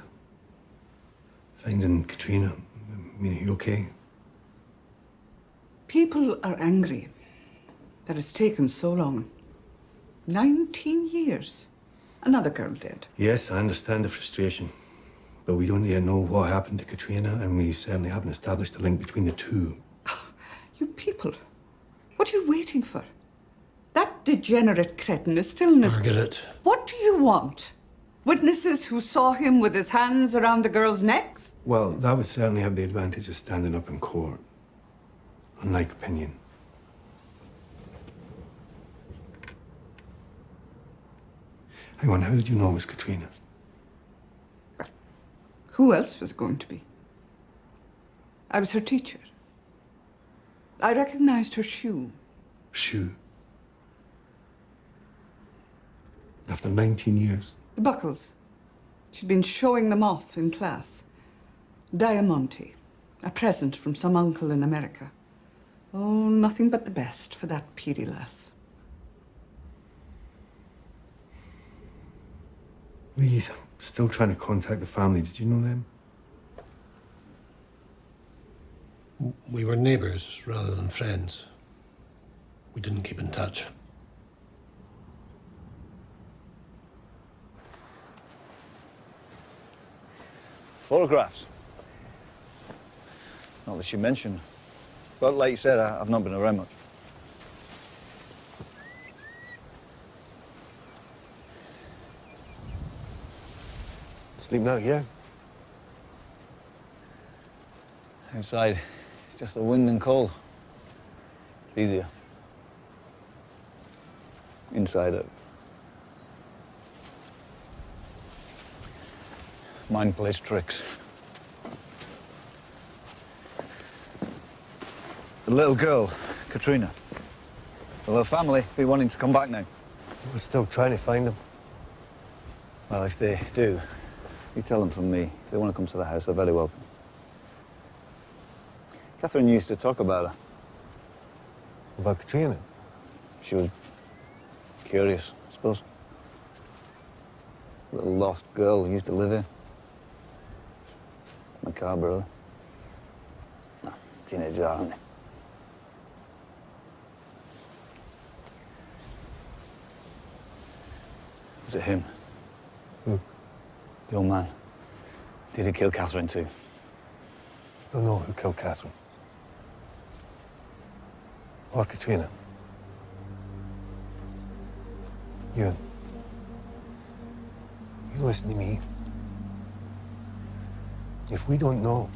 Finding Katrina. I mean, are you okay? People are angry that it's taken so long. 19 years. Another girl dead. Yes, I understand the frustration. But we don't yet know what happened to Katrina, and we certainly haven't established a link between the two. You people, what are you waiting for? That degenerate cretin is still in his... Margaret. What do you want? Witnesses who saw him with his hands around the girls' necks? Well, that would certainly have the advantage of standing up in court. Unlike opinion. Hang on, how did you know it was Katrina? Who else was going to be? I was her teacher. I recognized her shoe. Shoe? After 19 years? The buckles. She'd been showing them off in class. Diamante. A present from some uncle in America. Oh, nothing but the best for that peery lass. Louise, I'm still trying to contact the family. Did you know them? We were neighbours rather than friends. We didn't keep in touch. Photographs? Not that you mentioned. But like you said, I've not been around much. Sleeping out here? Outside, it's just the wind and cold. It's easier. Inside out. Mind plays tricks. The little girl, Katrina. Will her family be wanting to come back now? We're still trying to find them. Well, if they do, you tell them from me. If they want to come to the house, they're very welcome. Catherine used to talk about her. About Katrina? She was curious, I suppose. A little lost girl who used to live here. Macabre, really. No, teenagers are, aren't they? Was it him? Who? The old man. Did he kill Catherine too? Don't know who killed Catherine. Or Katrina. Ewan, you listen to me. If we don't know,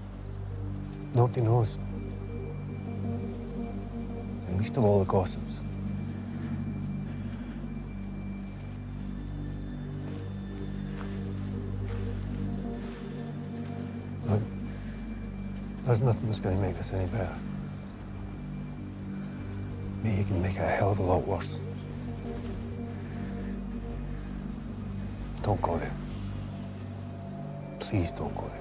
nobody knows. And least of all the gossips. Look, there's nothing that's going to make this any better. Maybe you can make it a hell of a lot worse. Don't go there. Please don't go there.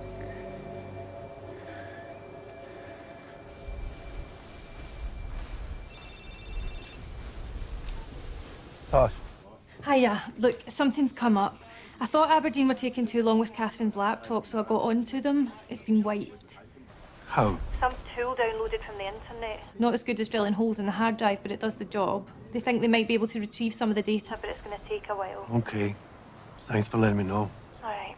Tosh. Hiya. Look, something's come up. I thought Aberdeen were taking too long with Catherine's laptop, so I got onto them. It's been wiped. How? Some tool downloaded from the internet. Not as good as drilling holes in the hard drive, but it does the job. They think they might be able to retrieve some of the data, but it's going to take a while. Okay. Thanks for letting me know. All right.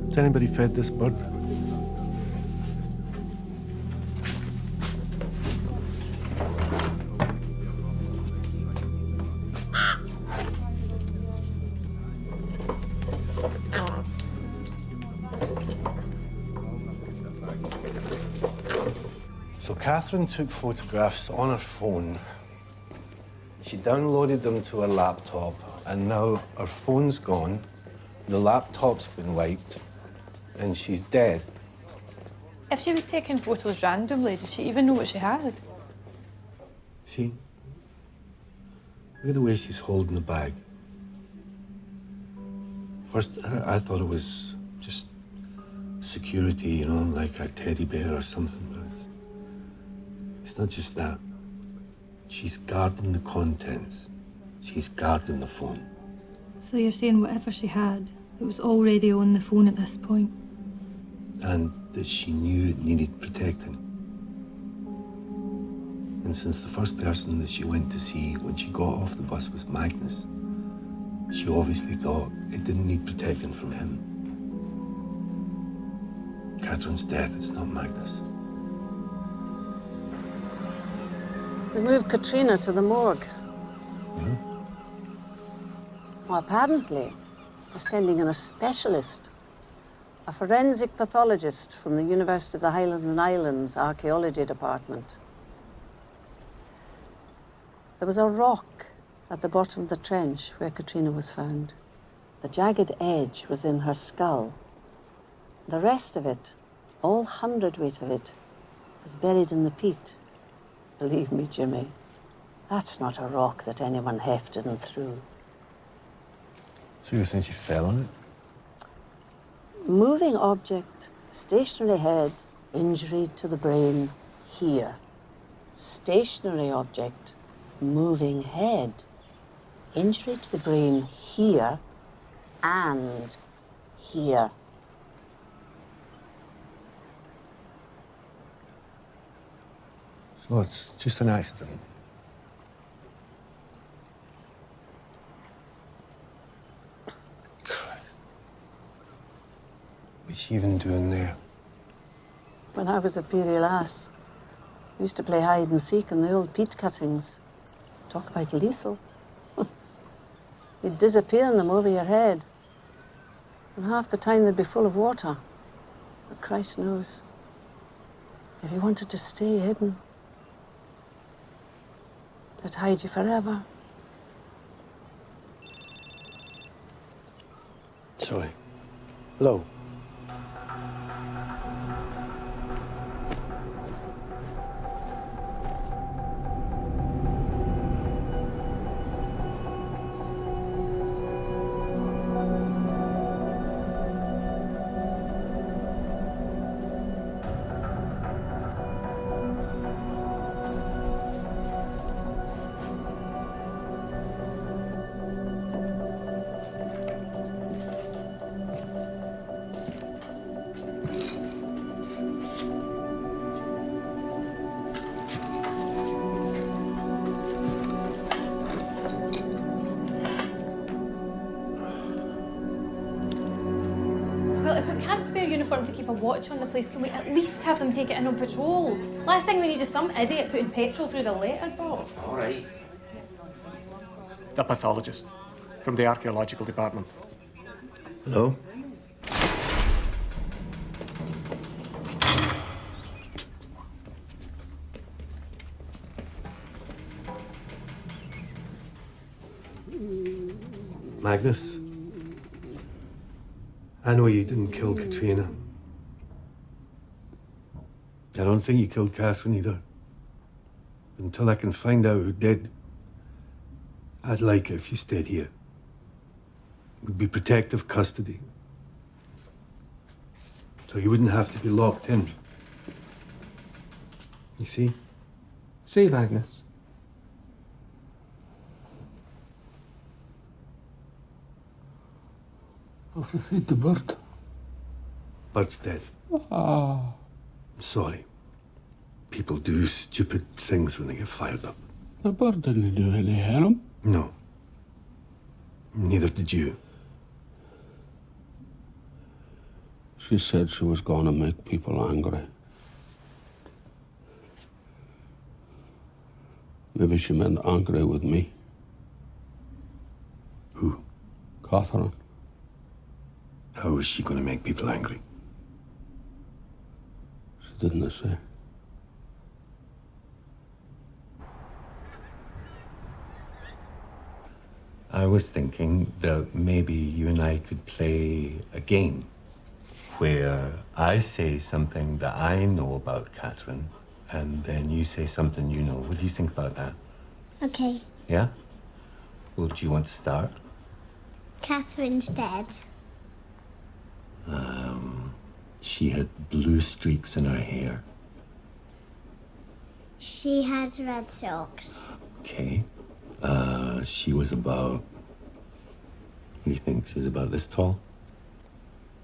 Has anybody fed this bird? So Catherine took photographs on her phone. She downloaded them to her laptop, and now her phone's gone, the laptop's been wiped, and she's dead. If she was taking photos randomly, did she even know what she had? See? Look at the way she's holding the bag. First, I thought it was just security, you know, like a teddy bear or something, but it's not just that. She's guarding the contents. She's guarding the phone. So you're saying whatever she had, it was already on the phone at this point? And that she knew it needed protecting. And since the first person that she went to see when she got off the bus was Magnus, she obviously thought it didn't need protecting from him. Catherine's death, it's not Magnus. They moved Katrina to the morgue. Well, apparently, they're sending in a specialist, a forensic pathologist from the University of the Highlands and Islands Archaeology Department. There was a rock at the bottom of the trench where Katrina was found. The jagged edge was in her skull. The rest of it, all hundredweight of it, was buried in the peat. Believe me, Jimmy, that's not a rock that anyone hefted and threw. So you're saying she fell on it? Moving object, stationary head, injury to the brain, here. Stationary object, moving head, injury to the brain here and here. So it's just an accident. Christ. What's she even doing there? When I was a peery lass, I used to play hide and seek in the old peat cuttings. Talk about lethal. You'd disappear in them over your head. And half the time they'd be full of water. But Christ knows, if you wanted to stay hidden, they'd hide you forever. Sorry. Hello. Well, if we can't spare a uniform to keep a watch on the place, can we at least have them take it in on patrol? Last thing we need is some idiot putting petrol through the letterbox. All right. The pathologist from the archaeological department. Hello? Magnus, I know you didn't kill Katrina. I don't think you killed Catherine either. Until I can find out who did, I'd like it if you stayed here. It would be protective custody. So you wouldn't have to be locked in. You see? See, Magnus. I'll feed the bird. Bird's dead. Ah. I'm sorry. People do stupid things when they get fired up. The bird didn't do any harm. No. Neither did you. She said she was going to make people angry. Maybe she meant angry with me. Who? Catherine. How is she going to make people angry? She didn't say. I was thinking that maybe you and I could play a game where I say something that I know about Catherine, and then you say something you know. What do you think about that? Okay. Yeah? Well, do you want to start? Catherine's dead. She had blue streaks in her hair. She has red socks. Okay. She was about... What do you think? She was about this tall?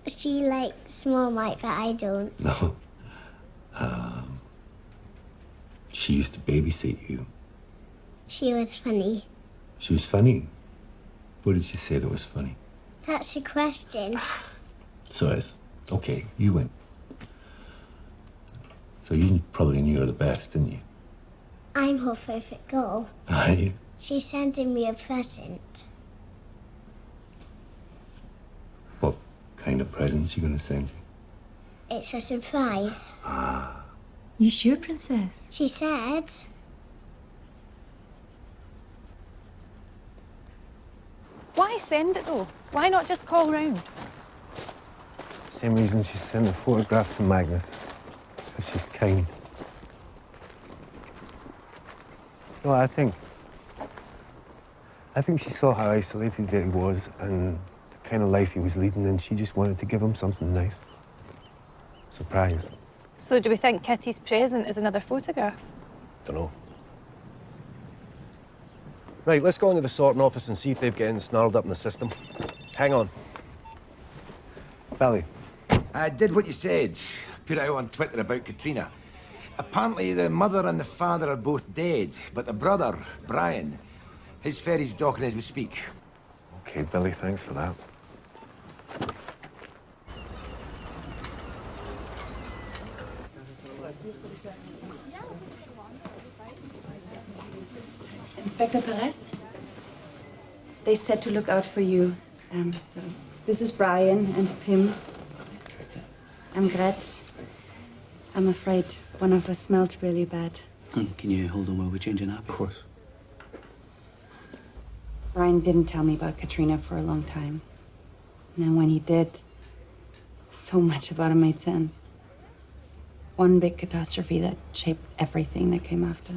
She likes small Mike, but I don't. No. She used to babysit you. She was funny. She was funny. What did she say that was funny? That's a question. So it's... Okay, you win. So you probably knew her the best, didn't you? I'm her favourite girl. Are you? She's sending me a present. What kind of presents you gonna send you? It's a surprise. You sure, Princess? She said. Why send it though? Why not just call round? Same reason she sent the photograph to Magnus. Because she's kind. No, I think she saw how isolated he was and the kind of life he was leading, and she just wanted to give him something nice. Surprise. So do we think Kitty's present is another photograph? Dunno. Right, let's go into the sorting office and see if they've getting snarled up in the system. Hang on. Billy. I did what you said. Put it out on Twitter about Katrina. Apparently the mother and the father are both dead, but the brother, Brian, his ferry's docking as we speak. Okay, Billy, thanks for that. Inspector Perez? They said to look out for you. So this is Brian and Pim. I'm Gret. I'm afraid one of us smells really bad. Can you hold on while we're changing up? Of course. Brian didn't tell me about Katrina for a long time. And then when he did, so much about it made sense. One big catastrophe that shaped everything that came after.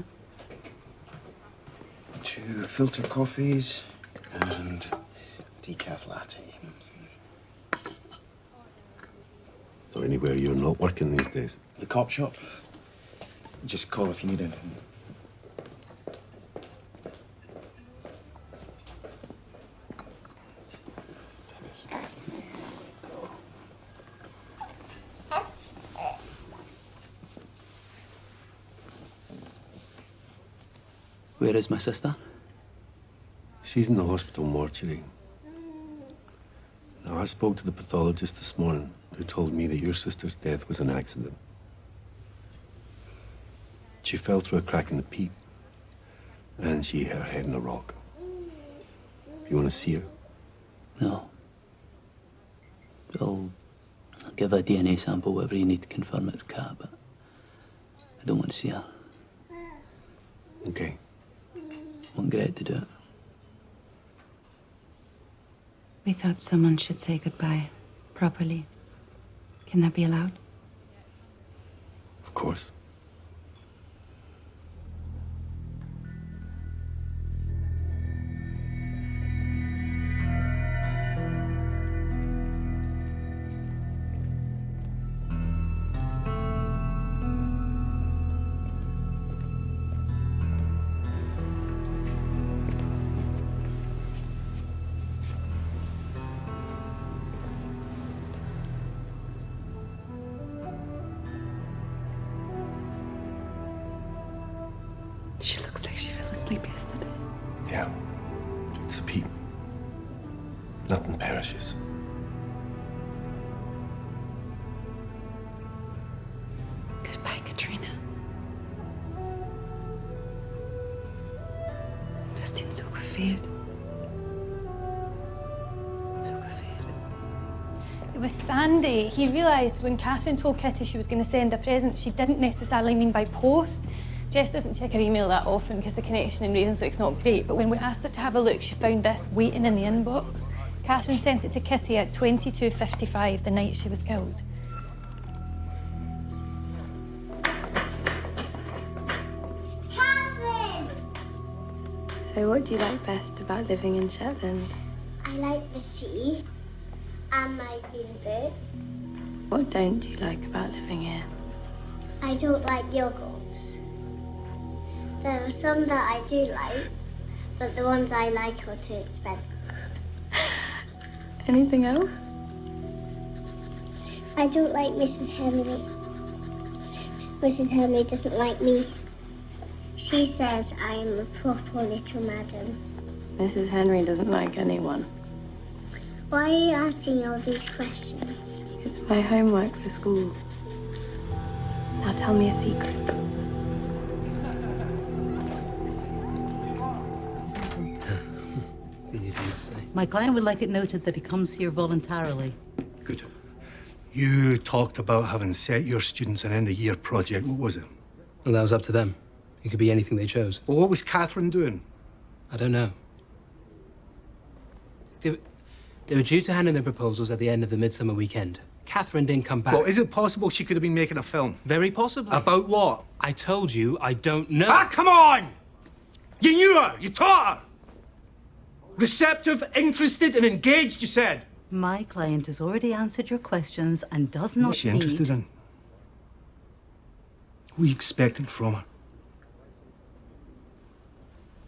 2 filter coffees and decaf latte. Is there anywhere you're not working these days? The cop shop. Just call if you need anything. Where is my sister? She's in the hospital mortuary. Now, I spoke to the pathologist this morning, who told me that your sister's death was an accident. She fell through a crack in the peat, and she hit her head in a rock. You want to see her? No. I'll give a DNA sample, whatever you need to confirm it's Kat, but I don't want to see her. Okay. I want Gret to do it. We thought someone should say goodbye properly. Can that be allowed? Of course. She looks like she fell asleep yesterday. Yeah. It's the peat. Nothing perishes. Goodbye, Katrina. Du hast ihnen so gefehlt. So gefehlt. It was Sandy. He realised when Catherine told Kitty she was going to send a present, she didn't necessarily mean by post. Jess doesn't check her email that often because the connection in Ravenswick's not great, but when we asked her to have a look, she found this waiting in the inbox. Catherine sent it to Kitty at 22:55 the night she was killed. Catherine! So what do you like best about living in Shetland? I like the sea and my green book. What don't you like about living here? I don't like yogurts. There are some that I do like, but the ones I like are too expensive. Anything else? I don't like Mrs. Henry. Mrs. Henry doesn't like me. She says I am a proper little madam. Mrs. Henry doesn't like anyone. Why are you asking all these questions? It's my homework for school. Now tell me a secret. My client would like it noted that he comes here voluntarily. Good. You talked about having set your students an end-of-year project. What was it? Well, that was up to them. It could be anything they chose. Well, what was Catherine doing? I don't know. They were due to hand in their proposals at the end of the midsummer weekend. Catherine didn't come back. Well, is it possible she could have been making a film? Very possibly. About what? I told you I don't know. Ah, come on! You knew her! You taught her! Receptive, interested, and engaged, you said. My client has already answered your questions and does not What's she need... interested in? What are you expecting from her?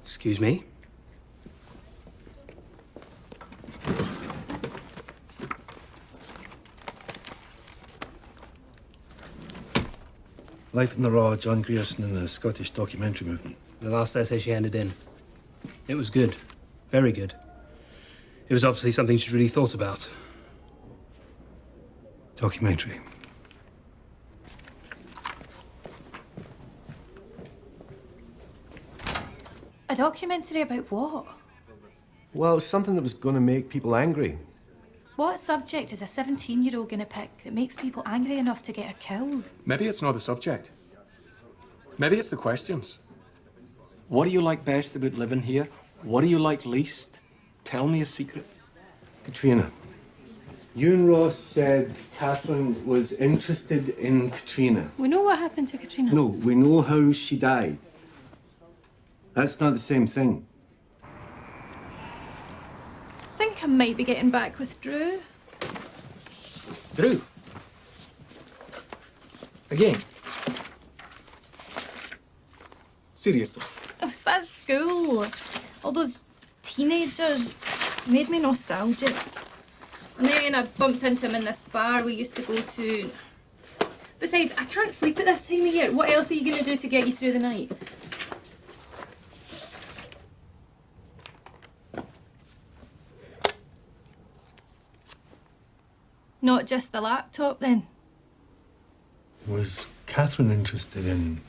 Excuse me? Life in the Raw, John Grierson and the Scottish documentary movement. The last essay she handed in. It was good. Very good. It was obviously something she'd really thought about. Documentary. A documentary about what? Well, it's something that was going to make people angry. What subject is a 17-year-old going to pick that makes people angry enough to get her killed? Maybe it's not the subject. Maybe it's the questions. What do you like best about living here? What do you like least? Tell me a secret. Katrina. You and Ross said Catherine was interested in Katrina. We know what happened to Katrina. No, we know how she died. That's not the same thing. I think I might be getting back with Drew. Drew? Again? Seriously? It was that school. All those teenagers made me nostalgic. And then I bumped into him in this bar we used to go to. Besides, I can't sleep at this time of year. What else are you going to do to get you through the night? Not just the laptop, then? Was Catherine interested in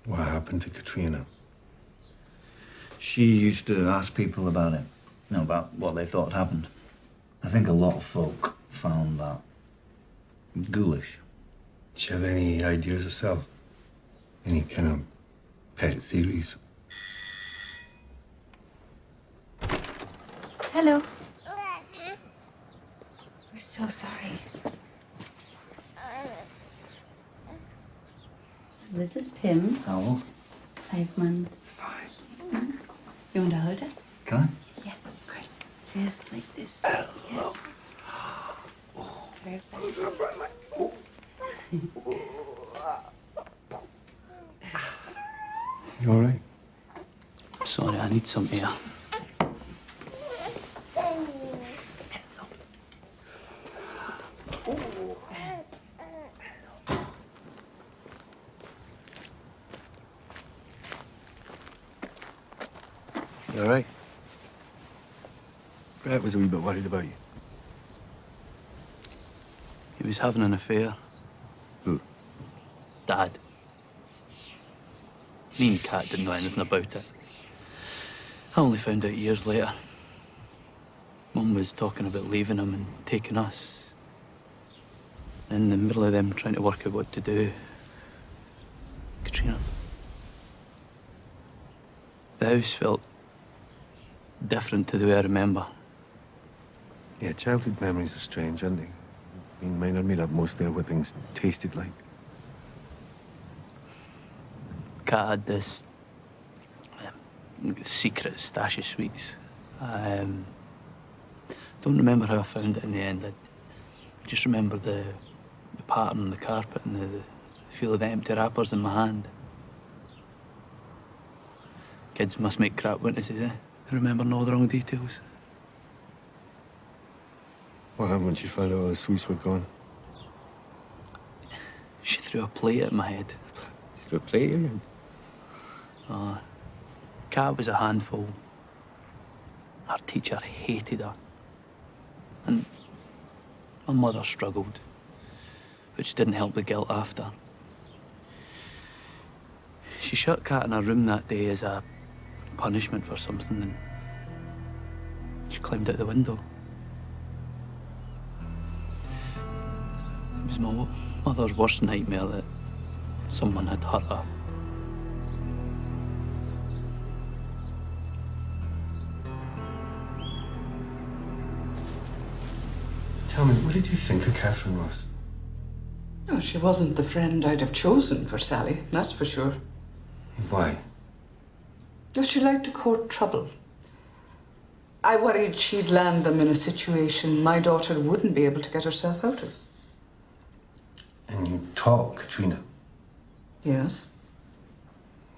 what happened to Katrina? She used to ask people about it, about what they thought happened. I think a lot of folk found that ghoulish. Did she have any ideas herself? Any kind of pet theories? Hello. We're so sorry. So this is Pim. How old? 5 months. 5 months. You want to hold her? Can I? Yeah, of course. Just like this. Yes. Perfect. You all right? Sorry, I need some air. You all right? Brett was a wee bit worried about you. He was having an affair. Who? Dad. Me and Kat didn't know anything about it. I only found out years later. Mum was talking about leaving him and taking us. In the middle of them trying to work out what to do, Katrina. The house felt different to the way I remember. Yeah, childhood memories are strange, aren't they? I mean, mine are made up mostly of what things tasted like. Kat had this secret stash of sweets. I don't remember how I found it in the end. I just remember the pattern on the carpet and the feel of the empty wrappers in my hand. Kids must make crap witnesses, eh? Remembering all the wrong details. What happened when she found out all the sweets were gone? She threw a plate at my head. She threw a plate at you? Kat was a handful. Her teacher hated her. And my mother struggled, which didn't help the guilt after. She shut Kat in her room that day as a punishment for something, and she climbed out the window. It was my mother's worst nightmare that someone had hurt her. Tell me, what did you think of Catherine Ross? Oh, she wasn't the friend I'd have chosen for Sally, that's for sure. Why? Well, she liked to court trouble. I worried she'd land them in a situation my daughter wouldn't be able to get herself out of. And you taught Katrina? Yes.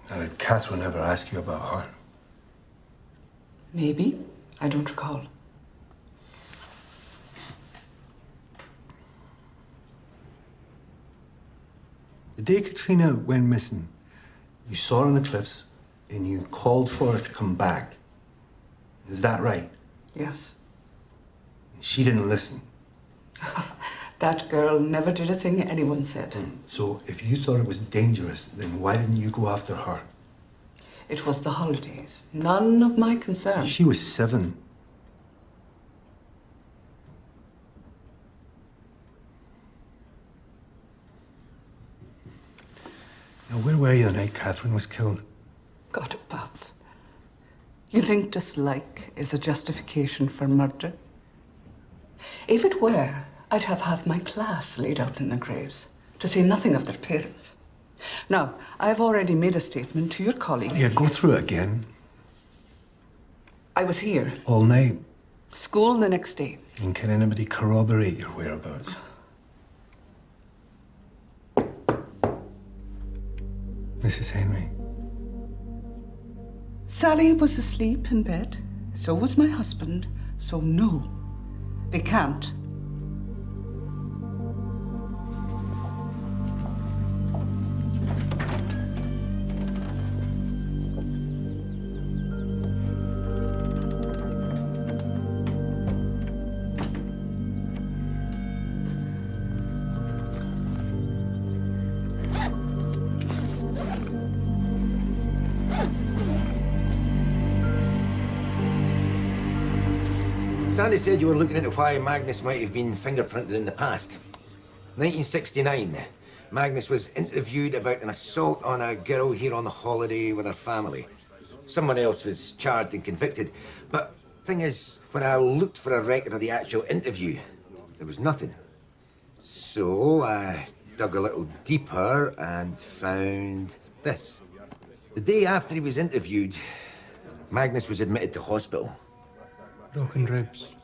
Now, did Catherine ever ask you about her? Maybe. I don't recall. The day Katrina went missing, you saw her on the cliffs and you called for her to come back. Is that right? Yes. She didn't listen. That girl never did a thing anyone said. So if you thought it was dangerous, then why didn't you go after her? It was the holidays. None of my concern. She was 7. Now, where were you the night Catherine was killed? God above. You think dislike is a justification for murder? If it were, I'd have half my class laid out in their graves, to say nothing of their parents. Now, I've already made a statement to your colleague. Yeah, go through it again. I was here. All night. School the next day. And can anybody corroborate your whereabouts? Mrs. Henry. Sally was asleep in bed. So was my husband. So no, they can't. Sandy said you were looking into why Magnus might have been fingerprinted in the past. 1969. Magnus was interviewed about an assault on a girl here on the holiday with her family. Someone else was charged and convicted. But thing is, when I looked for a record of the actual interview, there was nothing. So I dug a little deeper and found this. The day after he was interviewed, Magnus was admitted to hospital. Broken ribs,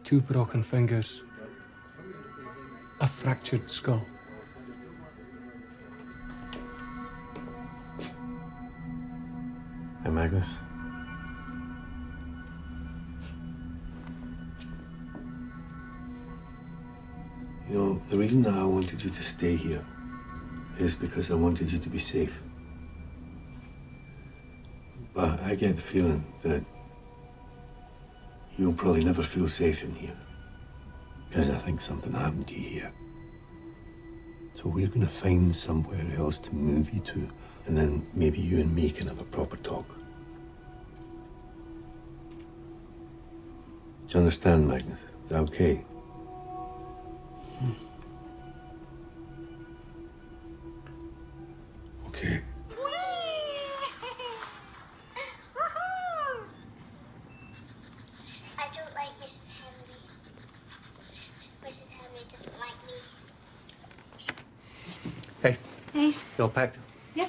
2 broken fingers, a fractured skull. Hey, Magnus. You know, the reason that I wanted you to stay here is because I wanted you to be safe. But I get the feeling that you'll probably never feel safe in here. Because I think something happened to you here. So we're going to find somewhere else to move you to, and then maybe you and me can have a proper talk. Do you understand, Magnus? Is that okay? Okay. Hey. You all packed? Yeah.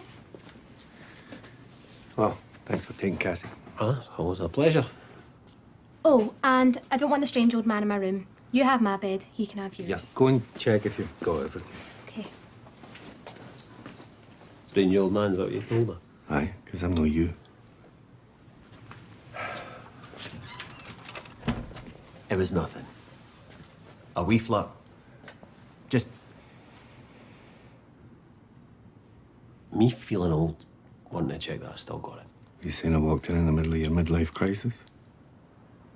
Well, thanks for taking Cassie. It's always a pleasure. Oh, and I don't want the strange old man in my room. You have my bed, he can have yours. Yeah, go and check if you've got everything. Okay. Strange old man's what you told her. Aye, because I'm no you. It was nothing. A wee flirt. Just me feeling old, wanting to check that I still got it. You saying I walked in the middle of your midlife crisis?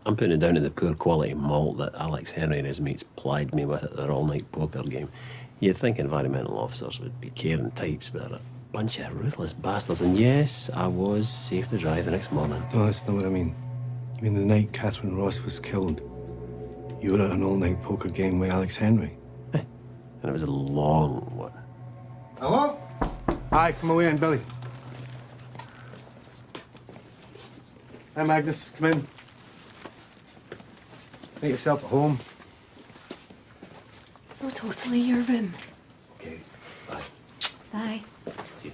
I'm putting it down to the poor quality malt that Alex Henry and his mates plied me with at their all-night poker game. You'd think environmental officers would be caring types, but they're a bunch of ruthless bastards. And yes, I was safe to drive the next morning. No, that's not what I mean. I mean the night Catherine Ross was killed. You were at an all-night poker game with Alex Henry. And it was a long one. Hello? Hi, come away in, Billy. Hi, Magnus. Come in. Make yourself at home. So totally your room. Okay, bye. Bye. See you.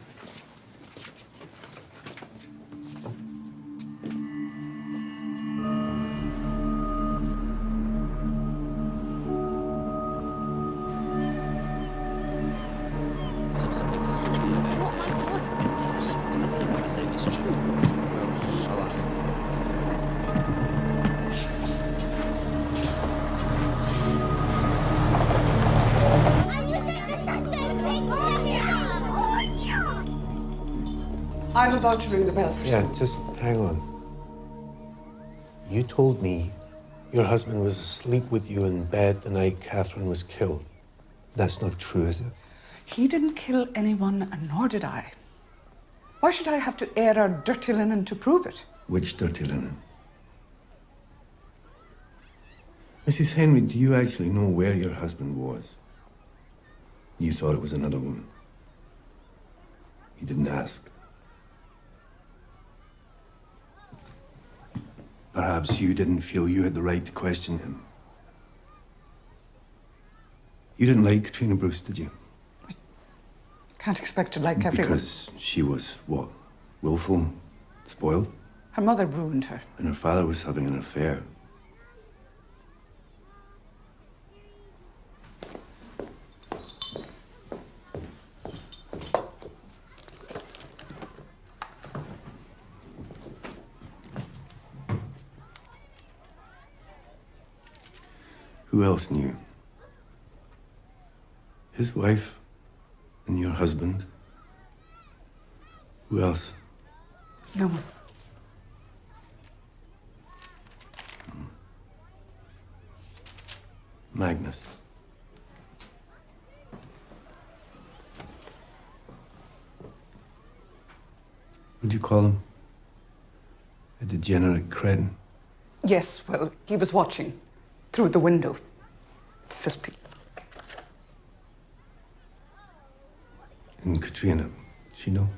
I'm about to ring the bell for Yeah, school. just hang on. You told me your husband was asleep with you in bed the night Catherine was killed. That's not true, is it? He didn't kill anyone, and nor did I. Why should I have to air our dirty linen to prove it? Which dirty linen? Mrs. Henry, do you actually know where your husband was? You thought it was another woman. You didn't ask. Perhaps you didn't feel you had the right to question him. You didn't like Katrina Bruce, did you? Can't expect to like everyone. Because she was, what, willful, spoiled? Her mother ruined her. And her father was having an affair. Who else knew? His wife and your husband? Who else? No one. Magnus. What'd you call him? A degenerate cretin? Yes, well, he was watching through the window. Filthy. And Katrina, she know?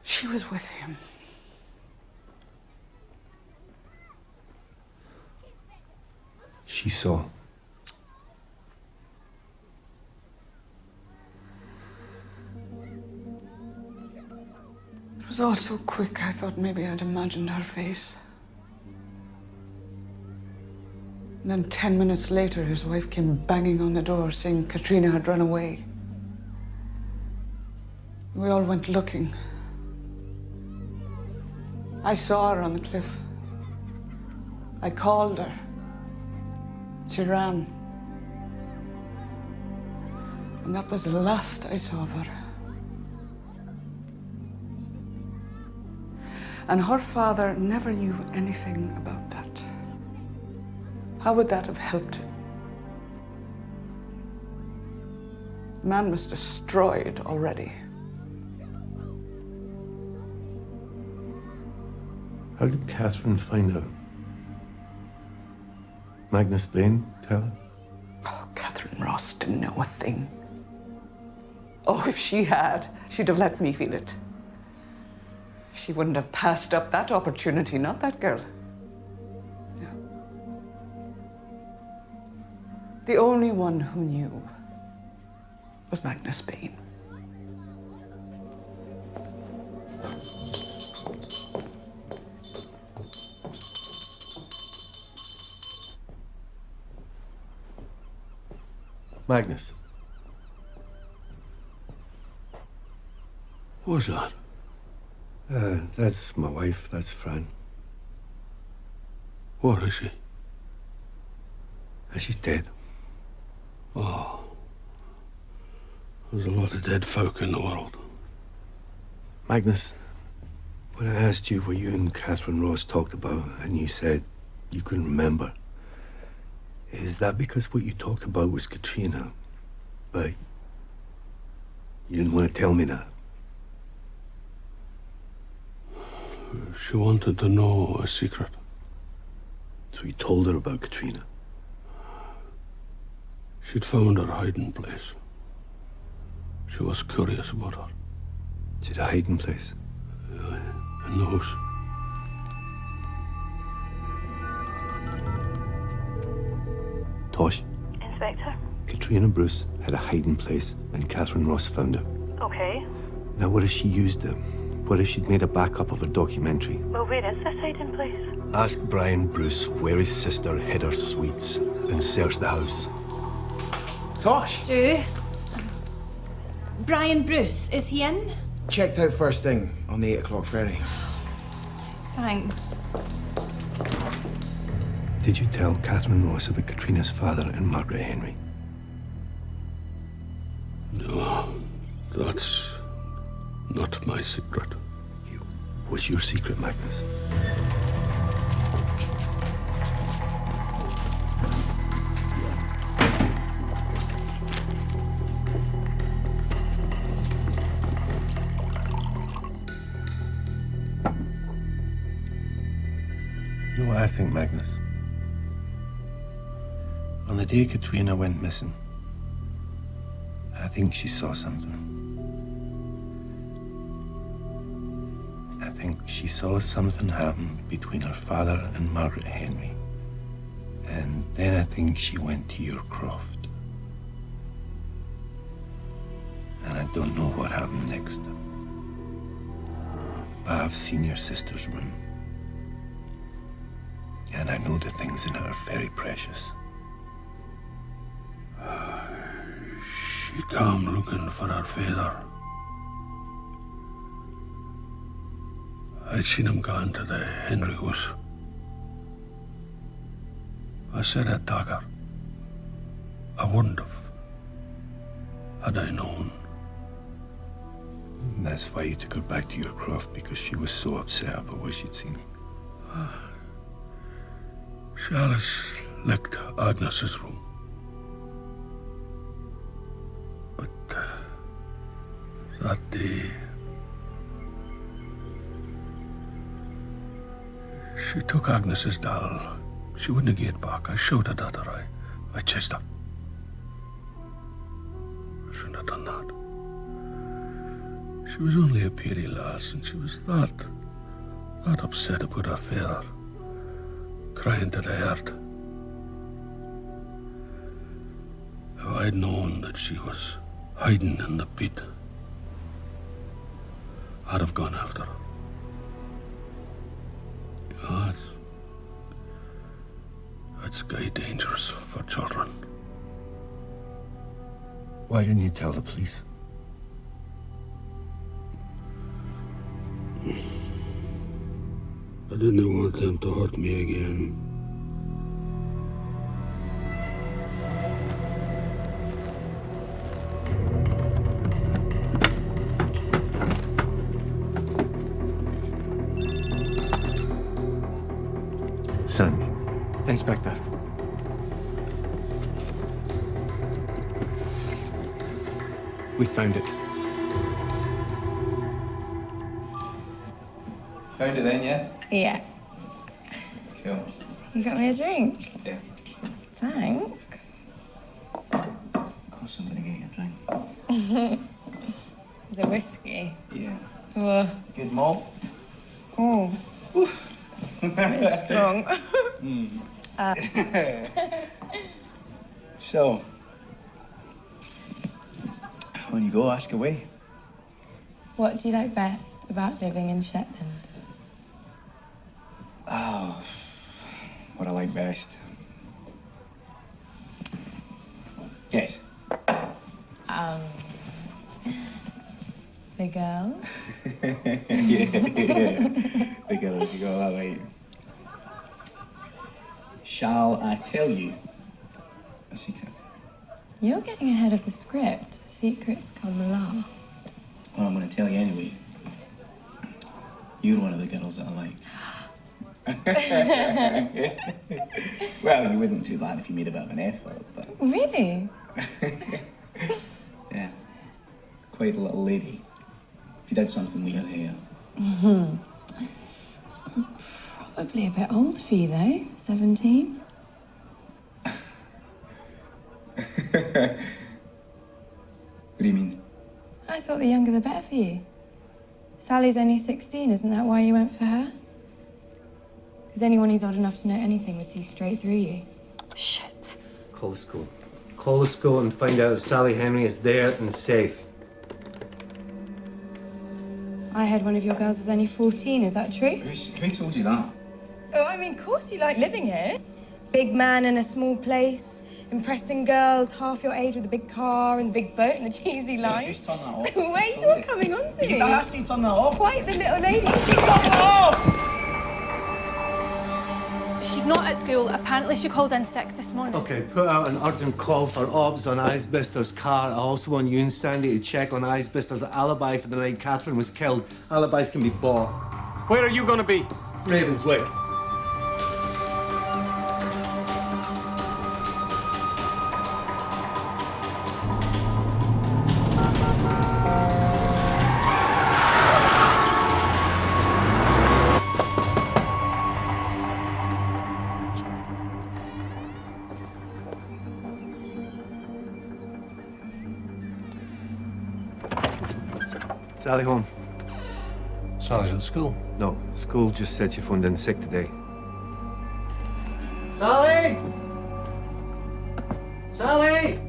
She was with him. She saw. It was all so quick, I thought maybe I'd imagined her face. And then 10 minutes later, his wife came banging on the door saying Katrina had run away. We all went looking. I saw her on the cliff. I called her. She ran. And that was the last I saw of her. And her father never knew anything about that. How would that have helped him? The man was destroyed already. How did Catherine find out? Magnus Blaine tell her? Oh, Catherine Ross didn't know a thing. Oh, if she had, she'd have let me feel it. She wouldn't have passed up that opportunity, not that girl. No. The only one who knew was Magnus been? Magnus. What's that? That's my wife. That's Fran. What is she? She's dead. Oh. There's a lot of dead folk in the world. Magnus, when I asked you what you and Catherine Ross talked about, and you said you couldn't remember, is that because what you talked about was Katrina, but you didn't want to tell me that? She wanted to know a secret. So you told her about Katrina? She'd found her hiding place. She was curious about her. She had a hiding place? In the house. Tosh, Inspector? Katrina Bruce had a hiding place and Catherine Ross found her. Okay. Now what if she used it? What if she'd made a backup of her documentary? Well, where is this hiding place? Ask Brian Bruce where his sister hid her sweets and search the house. Tosh! Drew. Brian Bruce, is he in? Checked out first thing on the 8 o'clock ferry. Thanks. Did you tell Catherine Ross about Katrina's father and Margaret Henry? No, that's not my secret. What's your secret, Magnus? You know what I think, Magnus? On the day Katrina went missing, I think she saw something. I think she saw something happen between her father and Margaret Henry. And then I think she went to your croft. And I don't know what happened next. But I've seen your sister's room. And I know the things in it are very precious. She came looking for her father. I'd seen him go into the Henry house. I said I'd take her. I wouldn't have, had I known. And that's why you took her back to your croft, because she was so upset about what she'd seen. Charles licked Agnes's room. But that day, she took Agnes's doll. She wouldn't get back. I shouted at her. I chased her. I shouldn't have done that. She was only a pretty lass, and she was that upset about her father. Crying to the heart. If I'd known that she was hiding in the pit, I'd have gone after her. God, that's very dangerous for children. Why didn't you tell the police? I didn't want them to hurt me again. Son. Inspector. We found it. Found it then, yeah? Yeah. Cool. You got me a drink? Yeah. Thanks. Of course I'm gonna get you a drink. Is it whiskey? Yeah. Oh. Good malt. Oh. Very strong. So, On you go, ask away. What do you like best about living in Shetland? Oh, what I like best. Yes. The girls? Yeah. The girls, you got that right. Shall I tell you a secret? You're getting ahead of the script. Secrets come last. Well, I'm going to tell you anyway. You're one of the girls that I like. Well, you wouldn't too bad if you made a bit of an effort, but... Really? Yeah. Quite a little lady. If you did something with your hair. Probably a bit old for you, though. 17? What do you mean? I thought the younger the better for you. Sally's only 16, isn't that why you went for her? Because anyone who's old enough to know anything would see straight through you. Shit. Call the school. Call the school and find out if Sally Henry is there and safe. I heard one of your girls was only 14, is that true? Who told you that? Oh, I mean, of course you like living here. Big man in a small place, impressing girls half your age with a big car and the big boat and the cheesy line. Just turn that off. Wait, you're coming on to me. I asked you to turn that off. Quite the little lady. Just turn it off! She's not at school. Apparently she called in sick this morning. Okay, put out an urgent call for obs on Isbister's car. I also want you and Sandy to check on Isbister's alibi for the night Catherine was killed. Alibis can be bought. Where are you going to be? Ravenswick. Sally home. Sally's at school. No, school just said she phoned in sick today. Sally! Sally!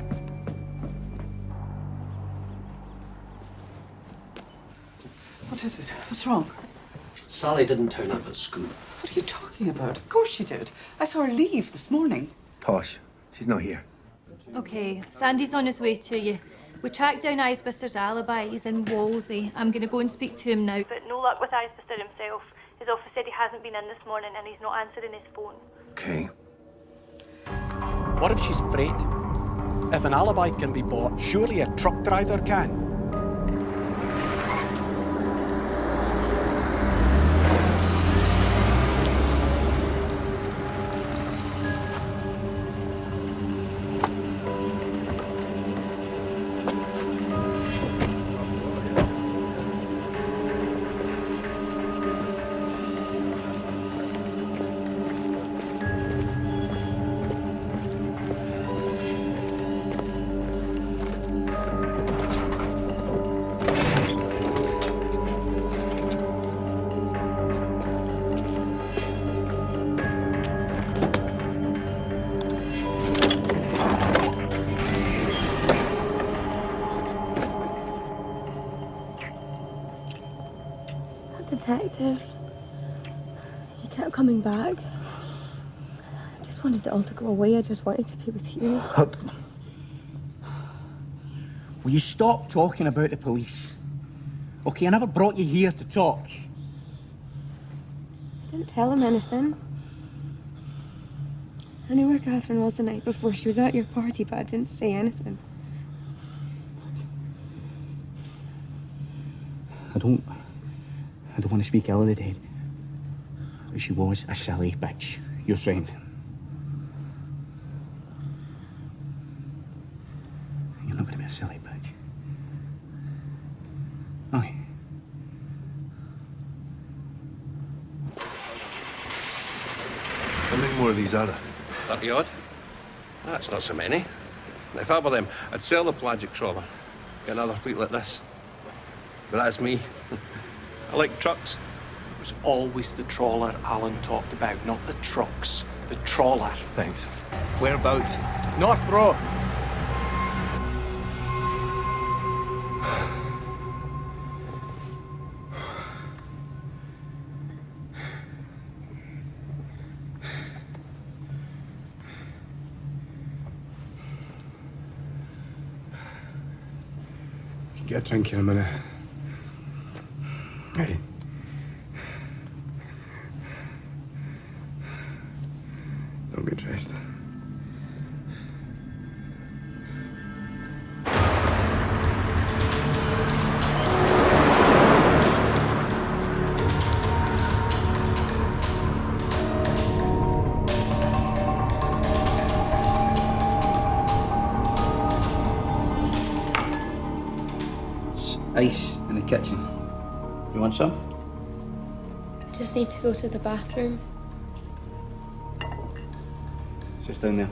What is it? What's wrong? Sally didn't turn up at school. What are you talking about? Of course she did. I saw her leave this morning. Tosh, she's not here. Okay, Sandy's on his way to you. We tracked down Isbister's alibi. He's in Wolsey. I'm going to go and speak to him now. But no luck with Isbister himself. His office said he hasn't been in this morning and he's not answering his phone. Okay. What if she's afraid? If an alibi can be bought, surely a truck driver can. Detective, he kept coming back. I just wanted it all to go away. I just wanted to be with you. Look, will you stop talking about the police? Okay, I never brought you here to talk. I didn't tell him anything. I knew where Catherine was the night before. She was at your party, but I didn't say anything. I don't want to speak ill of the dead, but she was a silly bitch, your friend. You're not going to be a silly bitch. Are you? How many more of these are there? 30 odd. That's not so many. Now, if I were them, I'd sell the pelagic trawler. Get another fleet like this. But that's me. I like trucks. It was always the trawler Alan talked about, not the trucks. The trawler. Thanks. Whereabouts? North Row. Get a drink in a minute. Hey. Don't get dressed. Ice in the kitchen. You want some? Just need to go to the bathroom. It's just down there.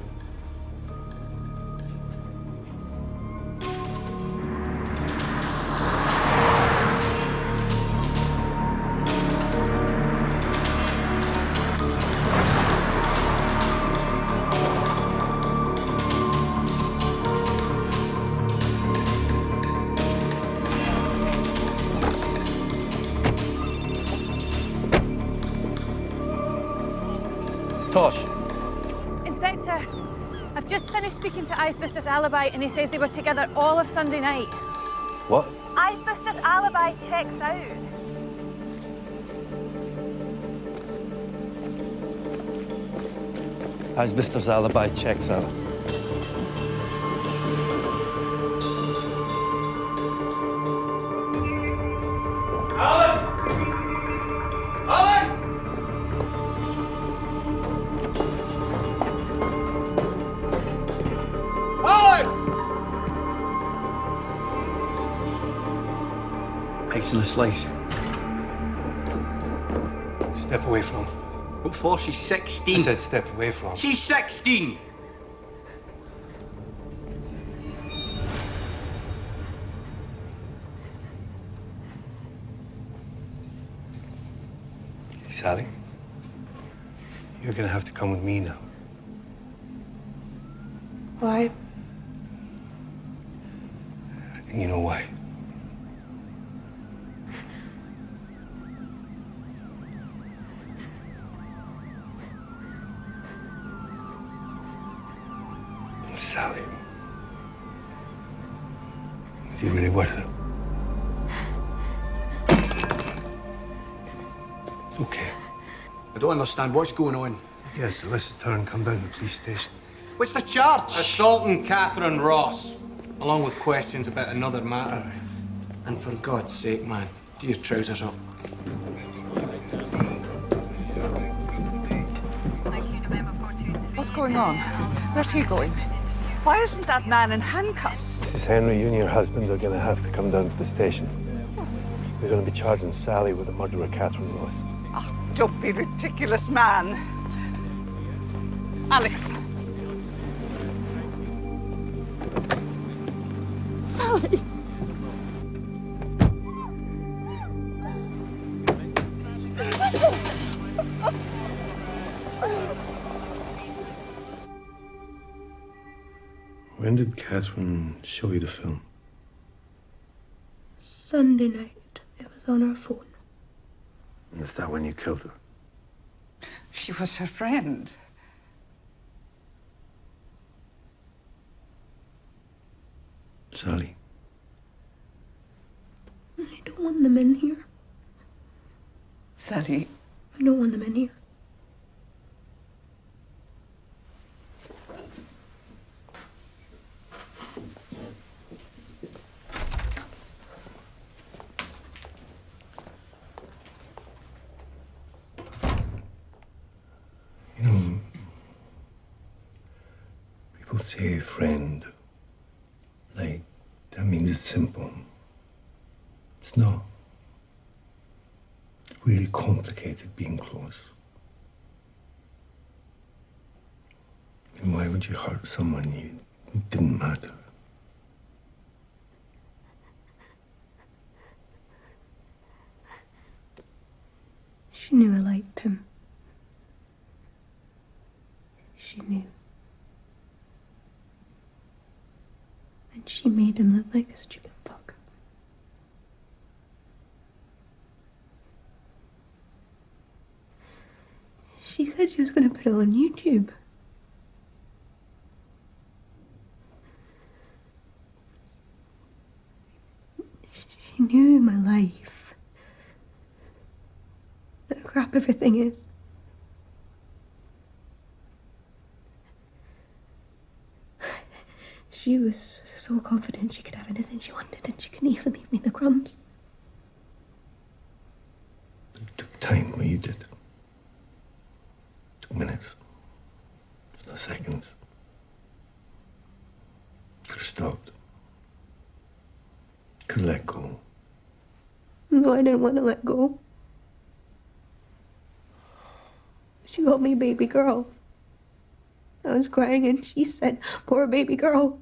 Tosh. Inspector, I've just finished speaking to Icebusters Alibi and he says they were together all of Sunday night. What? Icebusters Alibi checks out. Icebusters alibi checks out. Ice and a slice. Step away from him. What for? She's 16. I said step away from him. She's 16! Hey, Sally. You're gonna have to come with me now. Why? I think you know why. Sally. Is he really worth it? It's okay. I don't understand what's going on. Yes, solicitor and come down to the police station. What's the charge? Assaulting Catherine Ross, along with questions about another matter. And for God's sake, man, do your trousers up. What's going on? Where's he going? Why isn't that man in handcuffs? Mrs. Henry, you and your husband are going to have to come down to the station. We're going to be charging Sally with the murder of Catherine Ross. Oh, don't be ridiculous, man. Alex. Sally. When did Catherine show you the film? Sunday night. It was on her phone. And is that when you killed her? She was her friend. Sally? I don't want them in here. Sally. I don't want them in here. You know, people say friend. Like, that means it's simple. It's not. It's really complicated being close. And why would you hurt someone you didn't matter? She knew I liked him. She knew. And she made him look like a stupid fuck. She said she was going to put it on YouTube. you knew my life, how crap everything is. She was so confident she could have anything she wanted, and she couldn't even leave me the crumbs. It took time, what you did. Took minutes. It's not seconds. Could have stopped. Could have let go. No, I didn't want to let go. She called me baby girl. I was crying and she said, poor baby girl.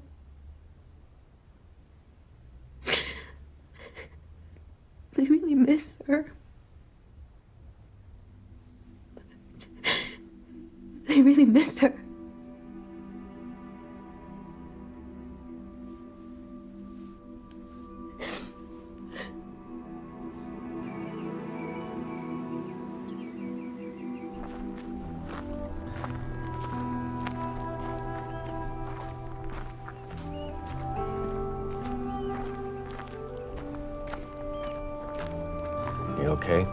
I really miss her. I really miss her. You okay?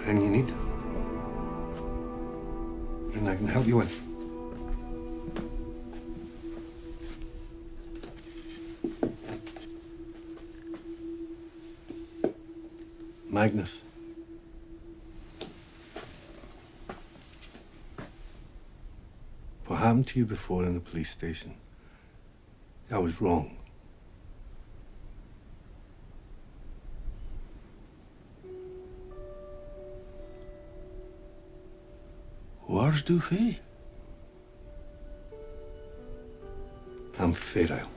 Anything you need? And I can help you with. Magnus. What happened to you before in the police station? That was wrong. Where's du fait? I'm feral.